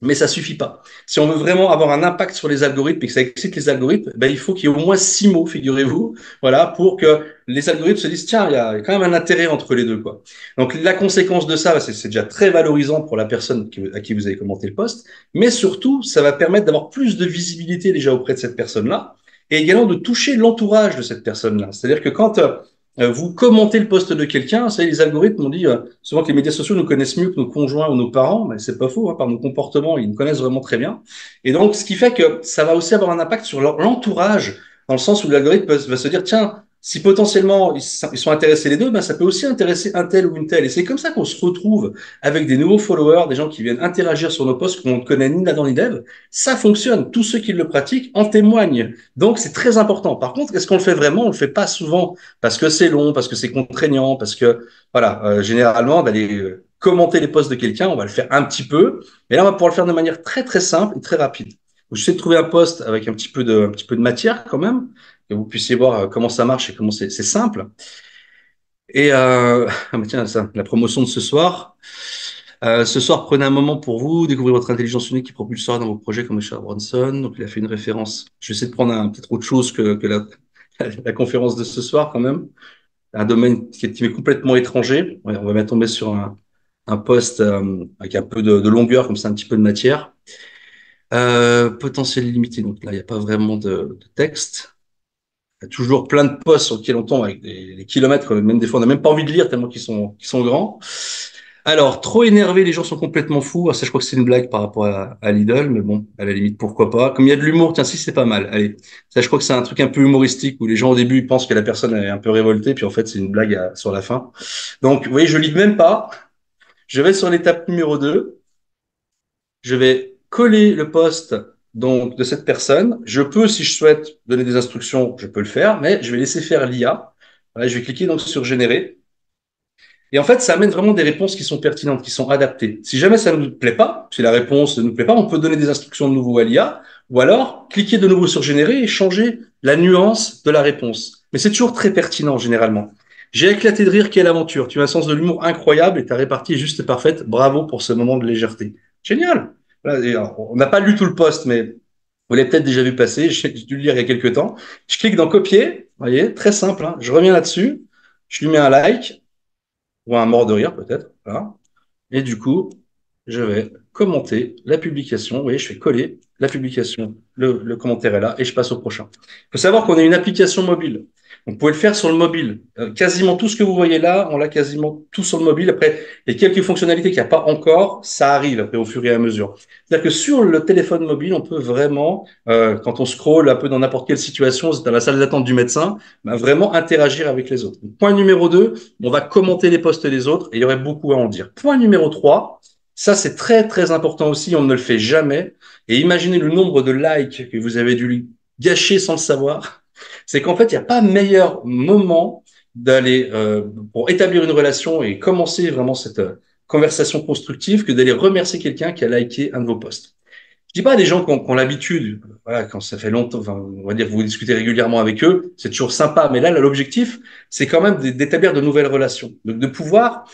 S1: mais ça suffit pas. Si on veut vraiment avoir un impact sur les algorithmes et que ça excite les algorithmes, ben, il faut qu'il y ait au moins 6 mots, figurez-vous, voilà, pour que les algorithmes se disent, tiens, il y a quand même un intérêt entre les deux, quoi. Donc, la conséquence de ça, c'est déjà très valorisant pour la personne à qui vous avez commenté le post, mais surtout, ça va permettre d'avoir plus de visibilité déjà auprès de cette personne-là et également de toucher l'entourage de cette personne-là. C'est-à-dire que quand vous commentez le post de quelqu'un, ça, les algorithmes ont dit souvent que les médias sociaux nous connaissent mieux que nos conjoints ou nos parents, mais c'est pas faux, hein, par nos comportements, ils nous connaissent vraiment très bien. Et donc, ce qui fait que ça va aussi avoir un impact sur l'entourage, dans le sens où l'algorithme va se dire, tiens, si potentiellement ils sont intéressés les deux, ben ça peut aussi intéresser un tel ou une telle. Et c'est comme ça qu'on se retrouve avec des nouveaux followers, des gens qui viennent interagir sur nos posts qu'on ne connaît ni là-dedans ni dev. Ça fonctionne. Tous ceux qui le pratiquent en témoignent. Donc, c'est très important. Par contre, est-ce qu'on le fait vraiment? On le fait pas souvent parce que c'est long, parce que c'est contraignant, parce que, voilà, généralement, d'aller commenter les posts de quelqu'un, on va le faire un petit peu. Mais là, on va pouvoir le faire de manière très, très simple et très rapide. Donc, j'essaie de trouver un post avec un petit peu de matière quand même, que vous puissiez voir comment ça marche et comment c'est simple. Et ah, bah tiens, ça, la promotion de ce soir. Ce soir, prenez un moment pour vous, découvrir votre intelligence unique qui propulsera dans vos projets comme Richard Branson. Donc, il a fait une référence. Je vais essayer de prendre peut-être autre chose que la conférence de ce soir quand même. Un domaine qui m'est complètement étranger. Ouais, on va bien tomber sur un poste avec un peu de longueur, comme ça, un petit peu de matière. Potentiel limité. Donc là, il n'y a pas vraiment de texte. Il y a toujours plein de posts sur lesquels on tombe avec des kilomètres, même des fois on n'a même pas envie de lire tellement qu'ils sont grands. Alors, trop énervé, les gens sont complètement fous. Ah, ça, je crois que c'est une blague par rapport à Lidl, mais bon, à la limite, pourquoi pas. Comme il y a de l'humour, tiens, si, c'est pas mal. Allez, ça, je crois que c'est un truc un peu humoristique où les gens au début ils pensent que la personne est un peu révoltée, puis en fait, c'est une blague sur la fin. Donc, vous voyez, je lis même pas. Je vais sur l'étape numéro 2. Je vais coller le poste donc de cette personne. Je peux, si je souhaite donner des instructions, je peux le faire, mais je vais laisser faire l'IA. Voilà, je vais cliquer donc sur générer. Et en fait, ça amène vraiment des réponses qui sont pertinentes, qui sont adaptées. Si jamais ça ne nous plaît pas, si la réponse ne nous plaît pas, on peut donner des instructions de nouveau à l'IA, ou alors cliquer de nouveau sur générer et changer la nuance de la réponse. Mais c'est toujours très pertinent généralement. J'ai éclaté de rire, quelle aventure. Tu as un sens de l'humour incroyable et ta répartie est juste parfaite. Bravo pour ce moment de légèreté. Génial. Voilà, et alors, on n'a pas lu tout le post, mais vous l'avez peut-être déjà vu passer. J'ai dû le lire il y a quelques temps. Je clique dans copier. Vous voyez, très simple, hein. Je reviens là-dessus. Je lui mets un like ou un mort de rire peut-être. Voilà. Et du coup, je vais commenter la publication. Vous voyez, je fais coller la publication, le commentaire est là, et je passe au prochain. Il faut savoir qu'on a une application mobile. Donc, vous pouvez le faire sur le mobile. Quasiment tout ce que vous voyez là, on l'a quasiment tout sur le mobile. Après, les quelques fonctionnalités qu'il n'y a pas encore, ça arrive après au fur et à mesure. C'est-à-dire que sur le téléphone mobile, on peut vraiment, quand on scrolle un peu dans n'importe quelle situation, c'est dans la salle d'attente du médecin, bah, vraiment interagir avec les autres. Donc, point numéro 2, on va commenter les posts des autres et il y aurait beaucoup à en dire. Point numéro 3, ça c'est très très important aussi, on ne le fait jamais. Et imaginez le nombre de likes que vous avez dû gâcher sans le savoir. C'est qu'en fait, il n'y a pas meilleur moment d'aller pour établir une relation et commencer vraiment cette conversation constructive que d'aller remercier quelqu'un qui a liké un de vos posts. Je dis pas à des gens qui ont l'habitude, voilà, quand ça fait longtemps, enfin, on va dire que vous discutez régulièrement avec eux, c'est toujours sympa. Mais là, l'objectif, c'est quand même d'établir de nouvelles relations, de pouvoir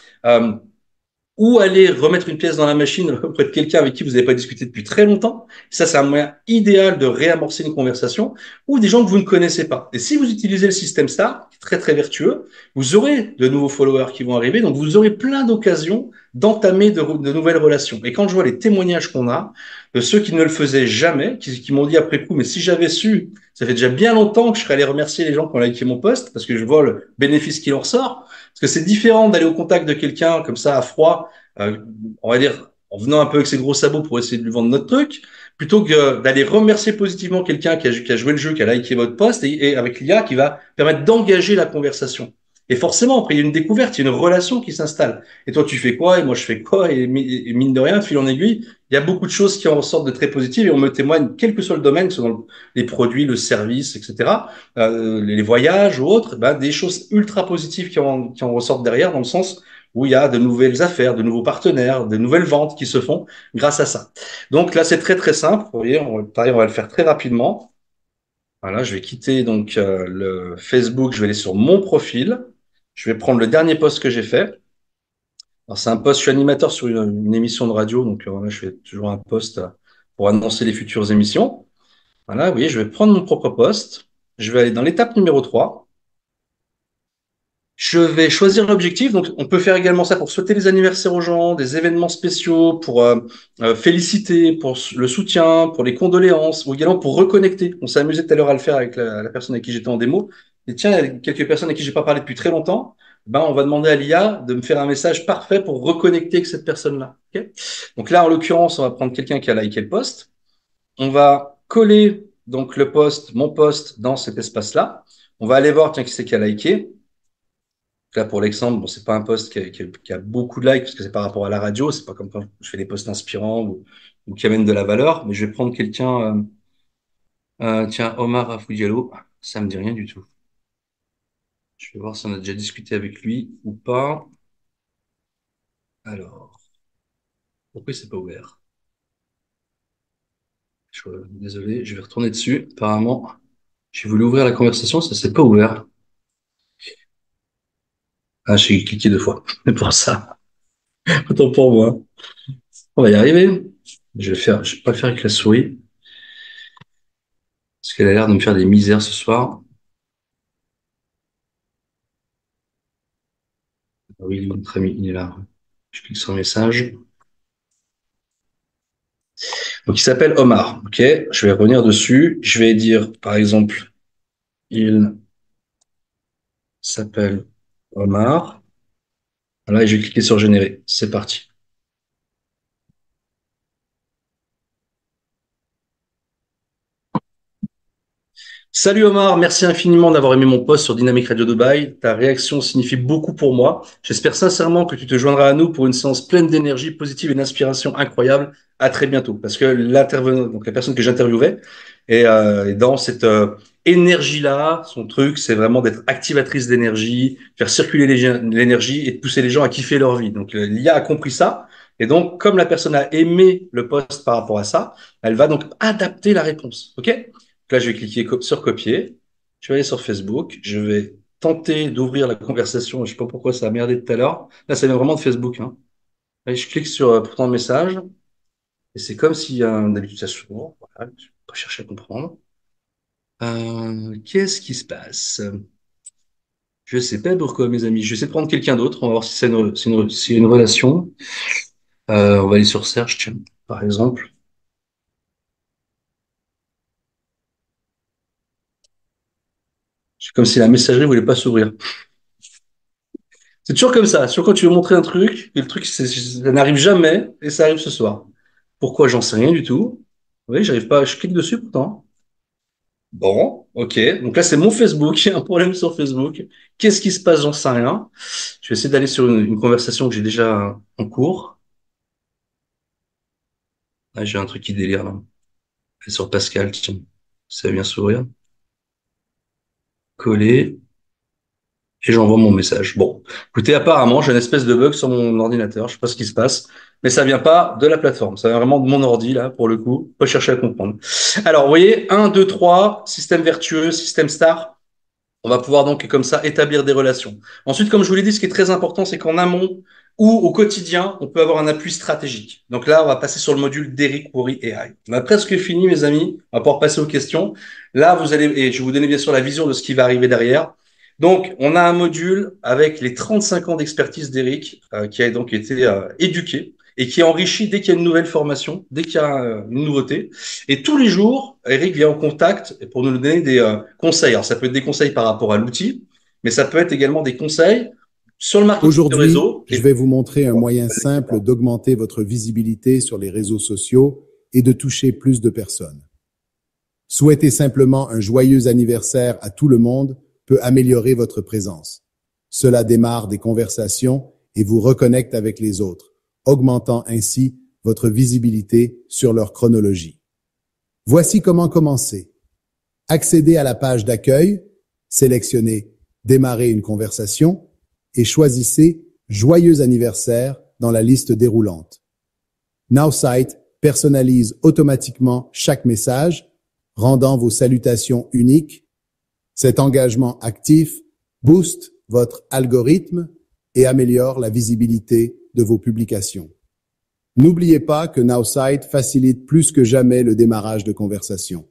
S1: ou aller remettre une pièce dans la machine auprès de quelqu'un avec qui vous n'avez pas discuté depuis très longtemps. Ça, c'est un moyen idéal de réamorcer une conversation, ou des gens que vous ne connaissez pas. Et si vous utilisez le système Star, qui est très très vertueux, vous aurez de nouveaux followers qui vont arriver, donc vous aurez plein d'occasions d'entamer de nouvelles relations. Et quand je vois les témoignages qu'on a de ceux qui ne le faisaient jamais, qui m'ont dit après coup, mais si j'avais su, ça fait déjà bien longtemps que je serais allé remercier les gens qui ont liké mon post, parce que je vois le bénéfice qui en ressort. Parce que c'est différent d'aller au contact de quelqu'un comme ça à froid, on va dire, en venant un peu avec ses gros sabots pour essayer de lui vendre notre truc, plutôt que d'aller remercier positivement quelqu'un qui a joué le jeu, qui a liké votre post, et avec l'IA qui va permettre d'engager la conversation. Et forcément, après, il y a une découverte, il y a une relation qui s'installe. Et toi, tu fais quoi? Et moi, je fais quoi? Et mine de rien, fil en aiguille, il y a beaucoup de choses qui en ressortent de très positives et on me témoigne, quel que soit le domaine, que ce soit dans les produits, le service, etc., les voyages ou autres, ben, des choses ultra positives qui en ressortent derrière, dans le sens où il y a de nouvelles affaires, de nouveaux partenaires, de nouvelles ventes qui se font grâce à ça. Donc là, c'est très très simple. Vous voyez, pareil, on va le faire très rapidement. Voilà, je vais quitter donc le Facebook, je vais aller sur mon profil. Je vais prendre le dernier post que j'ai fait. Alors c'est un post, je suis animateur sur une émission de radio, donc voilà, je fais toujours un post pour annoncer les futures émissions. Voilà, vous voyez, je vais prendre mon propre post. Je vais aller dans l'étape numéro 3. Je vais choisir l'objectif. Donc, on peut faire également ça pour souhaiter les anniversaires aux gens, des événements spéciaux, pour féliciter, pour le soutien, pour les condoléances, ou également pour reconnecter. On s'est amusé tout à l'heure à le faire avec la personne avec qui j'étais en démo. Et tiens, il y a quelques personnes avec qui j'ai pas parlé depuis très longtemps. Ben, on va demander à l'IA de me faire un message parfait pour reconnecter avec cette personne-là. Ok. Donc là, en l'occurrence, on va prendre quelqu'un qui a liké le post. On va coller donc le post, mon post, dans cet espace-là. On va aller voir, tiens, qui c'est qui a liké. Là, pour l'exemple, bon, c'est pas un post qui a beaucoup de likes parce que c'est par rapport à la radio. C'est pas comme quand je fais des posts inspirants ou qui amènent de la valeur. Mais je vais prendre quelqu'un, tiens, Omar Afoudiallo. Ça me dit rien du tout. Je vais voir si on a déjà discuté avec lui ou pas. Alors, pourquoi c'est pas ouvert? Désolé, je vais retourner dessus. Apparemment, j'ai voulu ouvrir la conversation, ça s'est pas ouvert. Ah, j'ai cliqué deux fois. C'est pour ça. Autant pour moi. On va y arriver. Je vais pas le faire avec la souris, parce qu'elle a l'air de me faire des misères ce soir. Ah oui, notre ami, il est là. Je clique sur le message. Donc, il s'appelle Omar. OK. Je vais revenir dessus. Je vais dire, par exemple, il s'appelle Omar. Voilà, et je vais cliquer sur générer. C'est parti. Salut Omar, merci infiniment d'avoir aimé mon post sur Dynamic Radio Dubaï. Ta réaction signifie beaucoup pour moi. J'espère sincèrement que tu te joindras à nous pour une séance pleine d'énergie positive et d'inspiration incroyable. À très bientôt. Parce que l'intervenant, donc la personne que j'interviewais, est dans cette énergie-là. Son truc, c'est vraiment d'être activatrice d'énergie, faire circuler l'énergie et de pousser les gens à kiffer leur vie. Donc l'IA a compris ça. Et donc, comme la personne a aimé le post par rapport à ça, elle va donc adapter la réponse. OK? Là, je vais cliquer sur copier. Je vais aller sur Facebook. Je vais tenter d'ouvrir la conversation. Je sais pas pourquoi ça a merdé tout à l'heure. Là, ça vient vraiment de Facebook, hein. Allez, je clique sur pourtant message. Et c'est comme si d'habitude ça s'ouvre. Voilà, je vais pas chercher à comprendre. Qu'est-ce qui se passe? Je sais pas pourquoi, mes amis. Je vais essayer de prendre quelqu'un d'autre. On va voir si s'il y a une relation. On va aller sur Search, tiens, par exemple. C'est comme si la messagerie voulait pas s'ouvrir. C'est toujours comme ça. Sur quand tu veux montrer un truc, et le truc, ça n'arrive jamais, et ça arrive ce soir. Pourquoi? J'en sais rien du tout. Oui, j'arrive pas. Je clique dessus pourtant. Bon, ok. Donc là, c'est mon Facebook. Il y a un problème sur Facebook. Qu'est-ce qui se passe? J'en sais rien. Je vais essayer d'aller sur une conversation que j'ai déjà en cours. Ah, j'ai un truc qui délire là. Sur Pascal, tiens. Ça va bien s'ouvrir. Coller. Et j'envoie mon message. Bon, écoutez, apparemment, j'ai une espèce de bug sur mon ordinateur. Je sais pas ce qui se passe, mais ça vient pas de la plateforme. Ça vient vraiment de mon ordi, là, pour le coup. Pas chercher à comprendre. Alors, vous voyez, un, 2, 3, système vertueux, système star. On va pouvoir donc, comme ça, établir des relations. Ensuite, comme je vous l'ai dit, ce qui est très important, c'est qu'en amont ou au quotidien, on peut avoir un appui stratégique. Donc là, on va passer sur le module d'Eric Worry AI. On a presque fini, mes amis. On va pouvoir passer aux questions. Là, vous allez, et je vais vous donner bien sûr la vision de ce qui va arriver derrière. Donc, on a un module avec les 35 ans d'expertise d'Eric, qui a donc été éduqué et qui est enrichi dès qu'il y a une nouvelle formation, dès qu'il y a une nouveauté. Et tous les jours, Eric vient en contact pour nous donner des conseils. Alors, ça peut être des conseils par rapport à l'outil, mais ça peut être également des conseils sur le marketing de
S2: Aujourd'hui,
S1: réseau.
S2: je vais vous montrer un moyen simple d'augmenter votre visibilité sur les réseaux sociaux et de toucher plus de personnes. Souhaiter simplement un joyeux anniversaire à tout le monde peut améliorer votre présence. Cela démarre des conversations et vous reconnecte avec les autres, augmentant ainsi votre visibilité sur leur chronologie. Voici comment commencer. Accédez à la page d'accueil, sélectionnez Démarrer une conversation et choisissez Joyeux anniversaire dans la liste déroulante. NowSite personnalise automatiquement chaque message, rendant vos salutations uniques. Cet engagement actif booste votre algorithme et améliore la visibilité de vos publications. N'oubliez pas que NowSite facilite plus que jamais le démarrage de conversation.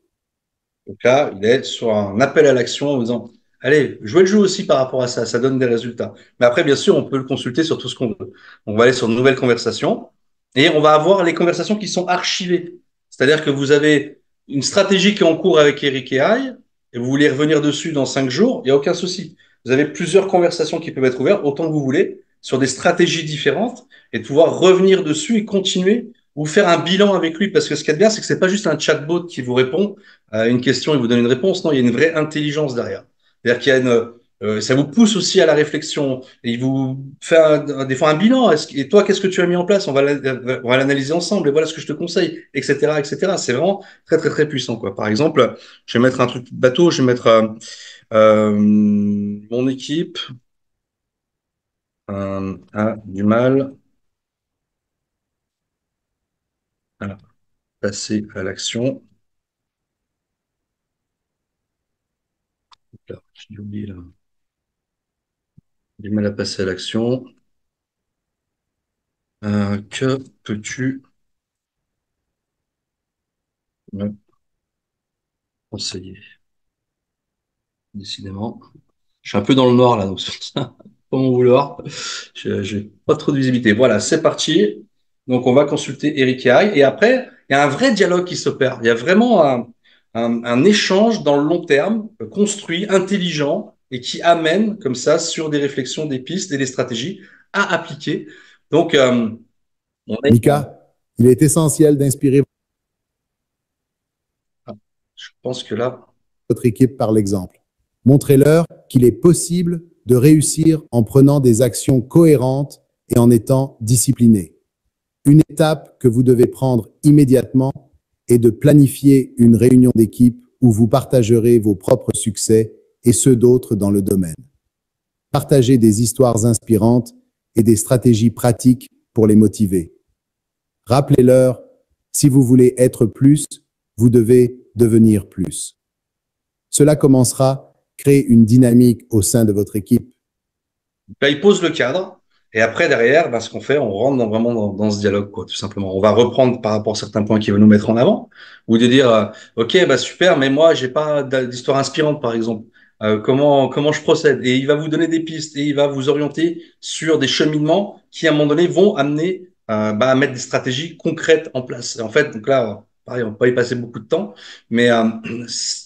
S1: Donc là, il est sur un appel à l'action en disant, allez, jouez le jeu aussi par rapport à ça, ça donne des résultats. Mais après, bien sûr, on peut le consulter sur tout ce qu'on veut. On va aller sur de nouvelles conversations et on va avoir les conversations qui sont archivées. C'est-à-dire que vous avez une stratégie qui est en cours avec Eric et I et vous voulez revenir dessus dans 5 jours, il n'y a aucun souci. Vous avez plusieurs conversations qui peuvent être ouvertes, autant que vous voulez, sur des stratégies différentes et de pouvoir revenir dessus et continuer ou faire un bilan avec lui. Parce que ce qui est bien, c'est que c'est pas juste un chatbot qui vous répond à une question et vous donne une réponse. Non, il y a une vraie intelligence derrière. C'est-à-dire qu'il y a ça vous pousse aussi à la réflexion. Et il vous fait des fois un bilan. Et toi, qu'est-ce que tu as mis en place? On va l'analyser ensemble et voilà ce que je te conseille, etc., etc. C'est vraiment très, très, très puissant, quoi. Par exemple, je vais mettre un truc bateau. Je vais mettre mon équipe a du mal à passer à l'action. Là, j'ai oublié là. Du mal à passer à l'action. Que peux-tu me conseiller? Décidément. Je suis un peu dans le noir là, donc c'est pas mon vouloir. Je n'ai pas trop de visibilité. Voilà, c'est parti. Donc, on va consulter Eric AI. Et après, il y a un vrai dialogue qui s'opère. Il y a vraiment un échange dans le long terme, construit, intelligent, et qui amène comme ça sur des réflexions, des pistes et des stratégies à appliquer. Donc, on est,
S2: Mika, il est essentiel d'inspirer
S1: je pense que là,
S2: votre équipe par l'exemple. Montrez-leur qu'il est possible de réussir en prenant des actions cohérentes et en étant discipliné. Une étape que vous devez prendre immédiatement est de planifier une réunion d'équipe où vous partagerez vos propres succès et ceux d'autres dans le domaine. Partagez des histoires inspirantes et des stratégies pratiques pour les motiver. Rappelez-leur, si vous voulez être plus, vous devez devenir plus. Cela commencera à créer une dynamique au sein de votre équipe.
S1: là, il pose le cadre. Et après, derrière, ben, ce qu'on fait, on rentre vraiment dans ce dialogue, quoi, tout simplement. On va reprendre par rapport à certains points qu'il va nous mettre en avant, ou de dire, OK, bah, super, mais moi, j'ai pas d'histoire inspirante, par exemple. Comment je procède? Et il va vous donner des pistes et il va vous orienter sur des cheminements qui, à un moment donné, vont amener bah, à mettre des stratégies concrètes en place. Et en fait, donc là, pareil, on va pas y passer beaucoup de temps, mais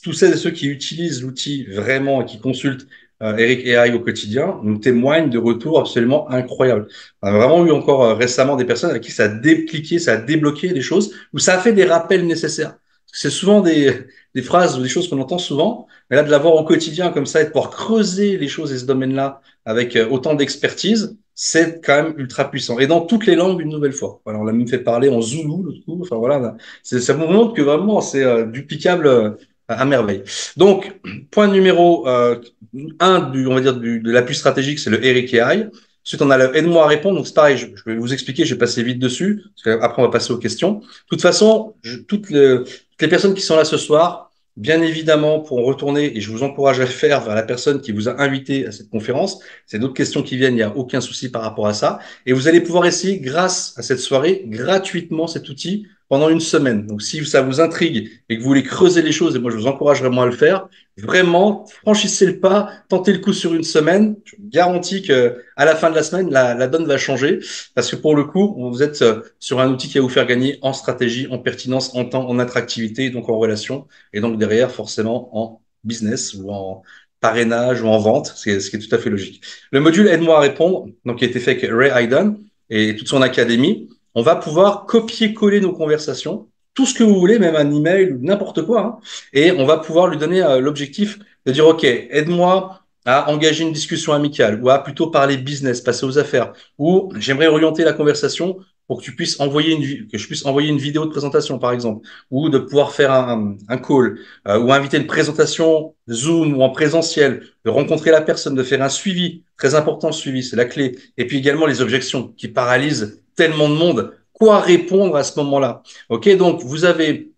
S1: tous celles et ceux qui utilisent l'outil vraiment et qui consultent Eric AI au quotidien, nous témoignent de retours absolument incroyables. On a vraiment eu encore récemment des personnes avec qui ça a décliqué, ça a débloqué des choses, où ça a fait des rappels nécessaires. C'est souvent des phrases ou des choses qu'on entend souvent, mais là de l'avoir au quotidien comme ça et de pouvoir creuser les choses et ce domaine-là avec autant d'expertise, c'est quand même ultra puissant. Et dans toutes les langues une nouvelle fois. Voilà, on l'a même fait parler en zoulou, le coup. Enfin voilà, ça vous montre que vraiment c'est duplicable à merveille. Donc, point numéro on va dire, de l'appui stratégique, c'est le Eric AI. Ensuite, on a le aide-moi à répondre. Donc, c'est pareil, je vais vous expliquer, je vais passer vite dessus, parce qu'après, on va passer aux questions. De toute façon, toutes les personnes qui sont là ce soir, bien évidemment, pourront retourner, et je vous encourage à le faire, vers la personne qui vous a invité à cette conférence. C'est d'autres questions qui viennent, il n'y a aucun souci par rapport à ça. Et vous allez pouvoir essayer, grâce à cette soirée, gratuitement cet outil pendant une semaine. Donc, si ça vous intrigue et que vous voulez creuser les choses, et moi, je vous encourage vraiment à le faire, vraiment, franchissez le pas, tentez le coup sur une semaine. Je vous garantis que à la fin de la semaine, la donne va changer parce que pour le coup, vous êtes sur un outil qui va vous faire gagner en stratégie, en pertinence, en temps, en attractivité, donc en relation, et donc derrière, forcément, en business ou en parrainage ou en vente, ce qui est tout à fait logique. Le module Aide-moi à répondre, donc qui a été fait avec Ray Hayden et toute son académie, on va pouvoir copier-coller nos conversations, tout ce que vous voulez, même un email ou n'importe quoi, hein, et on va pouvoir lui donner l'objectif de dire, OK, aide-moi à engager une discussion amicale ou à plutôt parler business, passer aux affaires, ou j'aimerais orienter la conversation pour que tu puisses que je puisse envoyer une vidéo de présentation, par exemple, ou de pouvoir faire un call, ou inviter une présentation Zoom ou en présentiel, de rencontrer la personne, de faire un suivi, très important, le suivi, c'est la clé. Et puis également les objections qui paralysent tellement de monde. Quoi répondre à ce moment-là? OK, donc vous avez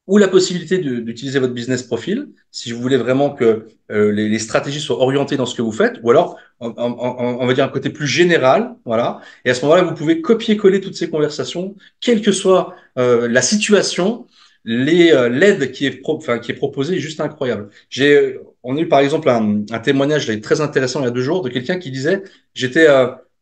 S1: ou la possibilité d'utiliser votre business profil si vous voulez vraiment que les stratégies soient orientées dans ce que vous faites, ou alors on va dire un côté plus général, voilà. Et à ce moment-là, vous pouvez copier-coller toutes ces conversations, quelle que soit la situation. L'aide qui est proposée est juste incroyable. On a eu par exemple un témoignage là, très intéressant il y a 2 jours de quelqu'un qui disait j'étais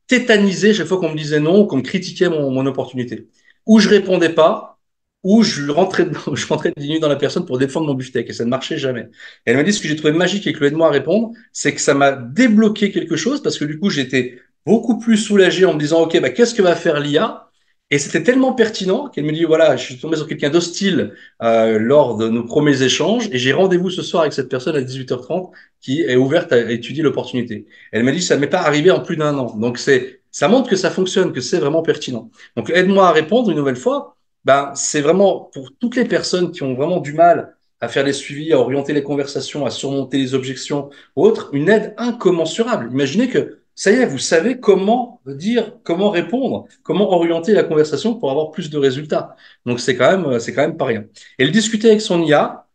S1: tétanisé chaque fois qu'on me disait non ou qu'on me critiquait mon opportunité. Ou je répondais pas, où je rentrais, je rentrais 10 minutes dans la personne pour défendre mon beefsteak et ça ne marchait jamais. Et elle m'a dit ce que j'ai trouvé magique avec le aide-moi à répondre, c'est que ça m'a débloqué quelque chose parce que du coup j'étais beaucoup plus soulagé en me disant ok bah qu'est-ce que va faire l'IA? Et c'était tellement pertinent qu'elle me dit voilà je suis tombé sur quelqu'un d'hostile lors de nos premiers échanges et j'ai rendez-vous ce soir avec cette personne à 18h30 qui est ouverte à étudier l'opportunité. Elle m'a dit ça m'est pas arrivé en plus d'un an. Donc ça montre que ça fonctionne, que c'est vraiment pertinent. Donc aide-moi à répondre une nouvelle fois ben, c'est vraiment pour toutes les personnes qui ont vraiment du mal à faire les suivis, à orienter les conversations, à surmonter les objections ou autres, une aide incommensurable. Imaginez que ça y est, vous savez comment dire, comment répondre, comment orienter la conversation pour avoir plus de résultats. Donc c'est quand même pas rien. Et le discuter avec son IA,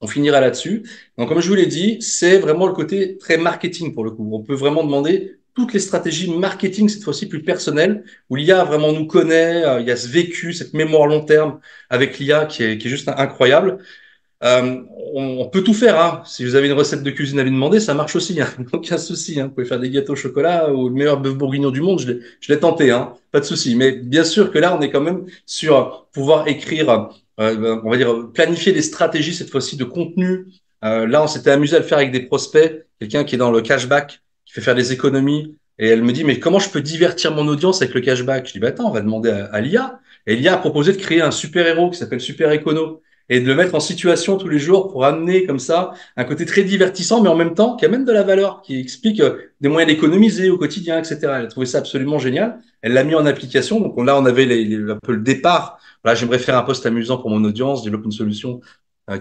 S1: on finira là-dessus. Donc, comme je vous l'ai dit, c'est vraiment le côté très marketing pour le coup. On peut vraiment demander toutes les stratégies marketing, cette fois-ci plus personnelles, où l'IA vraiment nous connaît, il y a ce vécu, cette mémoire long terme avec l'IA qui est juste incroyable. Euh, on peut tout faire, hein. Si vous avez une recette de cuisine à lui demander, ça marche aussi, hein. Aucun souci, hein. Vous pouvez faire des gâteaux au chocolat ou le meilleur bœuf bourguignon du monde, je l'ai tenté, hein. Pas de souci. Mais bien sûr que là, on est quand même sur pouvoir écrire, on va dire, planifier des stratégies cette fois-ci de contenu. Là, on s'était amusé à le faire avec des prospects, quelqu'un qui est dans le cashback, qui fait faire des économies. Et elle me dit, mais comment je peux divertir mon audience avec le cashback? Je dis, bah attends, on va demander à l'IA. Et l'IA a proposé de créer un super héros qui s'appelle Super Econo et de le mettre en situation tous les jours pour amener comme ça un côté très divertissant, mais en même temps qui amène de la valeur, qui explique des moyens d'économiser au quotidien, etc. Elle a trouvé ça absolument génial. Elle l'a mis en application. Donc là, on avait un peu le départ. Voilà, j'aimerais faire un post amusant pour mon audience, développer une solution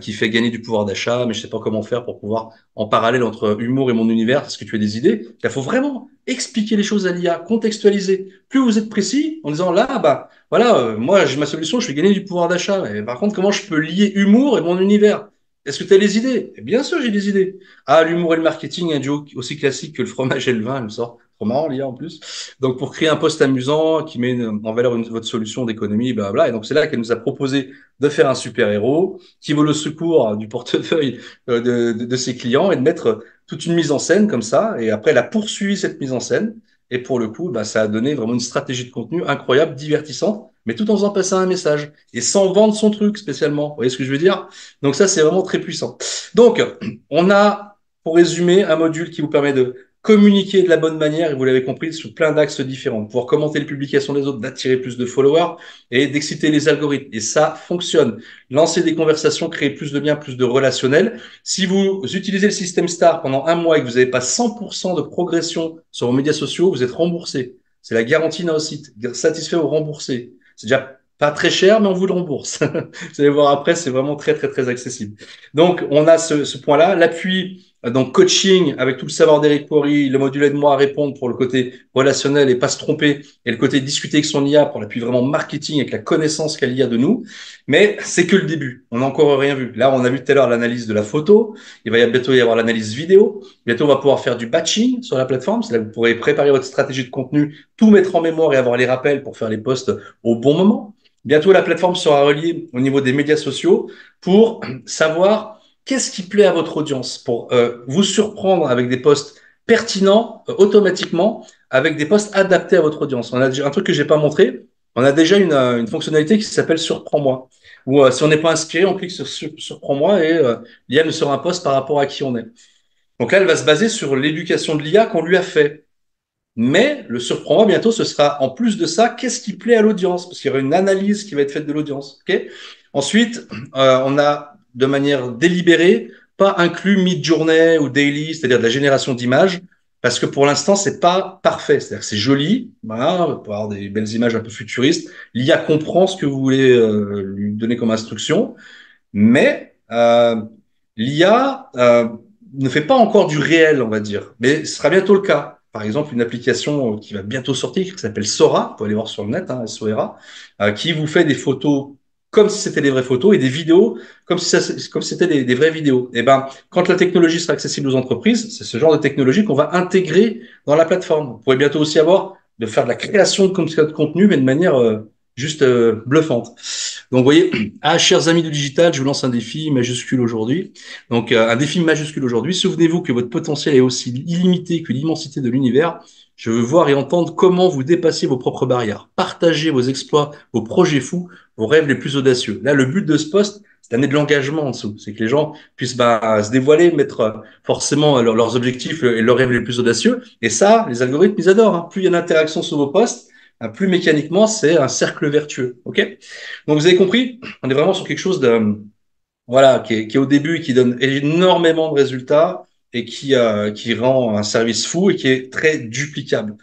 S1: qui fait gagner du pouvoir d'achat, mais je sais pas comment faire pour pouvoir en parallèle entre humour et mon univers. Est-ce que tu as des idées? Il faut vraiment expliquer les choses à l'IA, contextualiser. Plus vous êtes précis en disant là, bah voilà, moi j'ai ma solution, je fais gagner du pouvoir d'achat. Mais par contre, comment je peux lier humour et mon univers? Est-ce que tu as des idées? Et bien sûr, j'ai des idées. Ah, l'humour et le marketing, un duo aussi classique que le fromage et le vin, elle me sort. Trop marrant, l'IA en plus. Donc, pour créer un post amusant qui met en valeur votre solution d'économie, blablabla. Et donc, c'est là qu'elle nous a proposé de faire un super-héros qui vaut le secours du portefeuille de ses clients et de mettre toute une mise en scène comme ça. Et après, elle a poursuivi cette mise en scène. Et pour le coup, bah, ça a donné vraiment une stratégie de contenu incroyable, divertissante, mais tout en faisant passer un message et sans vendre son truc spécialement. Vous voyez ce que je veux dire? Donc ça, c'est vraiment très puissant. Donc, on a, pour résumer, un module qui vous permet de communiquer de la bonne manière, et vous l'avez compris, sur plein d'axes différents, de pouvoir commenter les publications des autres, d'attirer plus de followers et d'exciter les algorithmes. Et ça fonctionne. Lancer des conversations, créer plus de liens, plus de relationnels. Si vous utilisez le système STAR pendant un mois et que vous n'avez pas 100% de progression sur vos médias sociaux, vous êtes remboursé. C'est la garantie Naosite. Satisfait ou remboursé. C'est déjà pas très cher, mais on vous le rembourse. Vous allez voir après, c'est vraiment très, très, très accessible. Donc, on a ce point-là. L'appui, donc coaching avec tout le savoir d'Eric Worre, le module aide-moi à répondre pour le côté relationnel et pas se tromper, et le côté discuter avec son IA pour l'appui vraiment marketing avec la connaissance qu'elle y a de nous. Mais c'est que le début. On n'a encore rien vu. Là, on a vu tout à l'heure l'analyse de la photo. Il va bientôt y avoir l'analyse vidéo. Bientôt, on va pouvoir faire du batching sur la plateforme. C'est là que vous pourrez préparer votre stratégie de contenu, tout mettre en mémoire et avoir les rappels pour faire les posts au bon moment. Bientôt, la plateforme sera reliée au niveau des médias sociaux pour savoir qu'est-ce qui plaît à votre audience, pour vous surprendre avec des posts pertinents automatiquement, avec des posts adaptés à votre audience. On a déjà un truc que j'ai pas montré. On a déjà une fonctionnalité qui s'appelle Surprends-moi, où si on n'est pas inscrit, on clique sur Surprends-moi et l'IA nous sort un post par rapport à qui on est. Donc là, elle va se baser sur l'éducation de l'IA qu'on lui a fait. Mais le surprend bientôt, ce sera en plus de ça, qu'est-ce qui plaît à l'audience? Parce qu'il y aura une analyse qui va être faite de l'audience. Okay. Ensuite, on a de manière délibérée pas inclus mid-journée ou daily, c'est-à-dire de la génération d'images, parce que pour l'instant, c'est pas parfait. C'est-à-dire que c'est joli, voilà, on peut avoir des belles images un peu futuristes. L'IA comprend ce que vous voulez lui donner comme instruction, mais l'IA ne fait pas encore du réel, on va dire, mais ce sera bientôt le cas. Par exemple, une application qui va bientôt sortir, qui s'appelle Sora, vous pouvez aller voir sur le net, hein, Sora, qui vous fait des photos comme si c'était des vraies photos et des vidéos comme si c'était des vraies vidéos. Et ben, quand la technologie sera accessible aux entreprises, c'est ce genre de technologie qu'on va intégrer dans la plateforme. Vous pourrez bientôt aussi avoir de faire de la création de contenu, mais de manière juste bluffante. Donc, vous voyez, chers amis du digital, je vous lance un défi majuscule aujourd'hui. Donc, un défi majuscule aujourd'hui. Souvenez-vous que votre potentiel est aussi illimité que l'immensité de l'univers. Je veux voir et entendre comment vous dépassez vos propres barrières. Partagez vos exploits, vos projets fous, vos rêves les plus audacieux. Là, le but de ce poste, c'est d'amener de l'engagement en dessous. C'est que les gens puissent se dévoiler, mettre forcément leurs objectifs et leurs rêves les plus audacieux. Et ça, les algorithmes, ils adorent. Hein. Plus il y a d'interaction sur vos posts, plus mécaniquement, c'est un cercle vertueux. Ok. Donc vous avez compris, on est vraiment sur quelque chose de voilà qui est au début et qui donne énormément de résultats et qui rend un service fou et qui est très duplicable.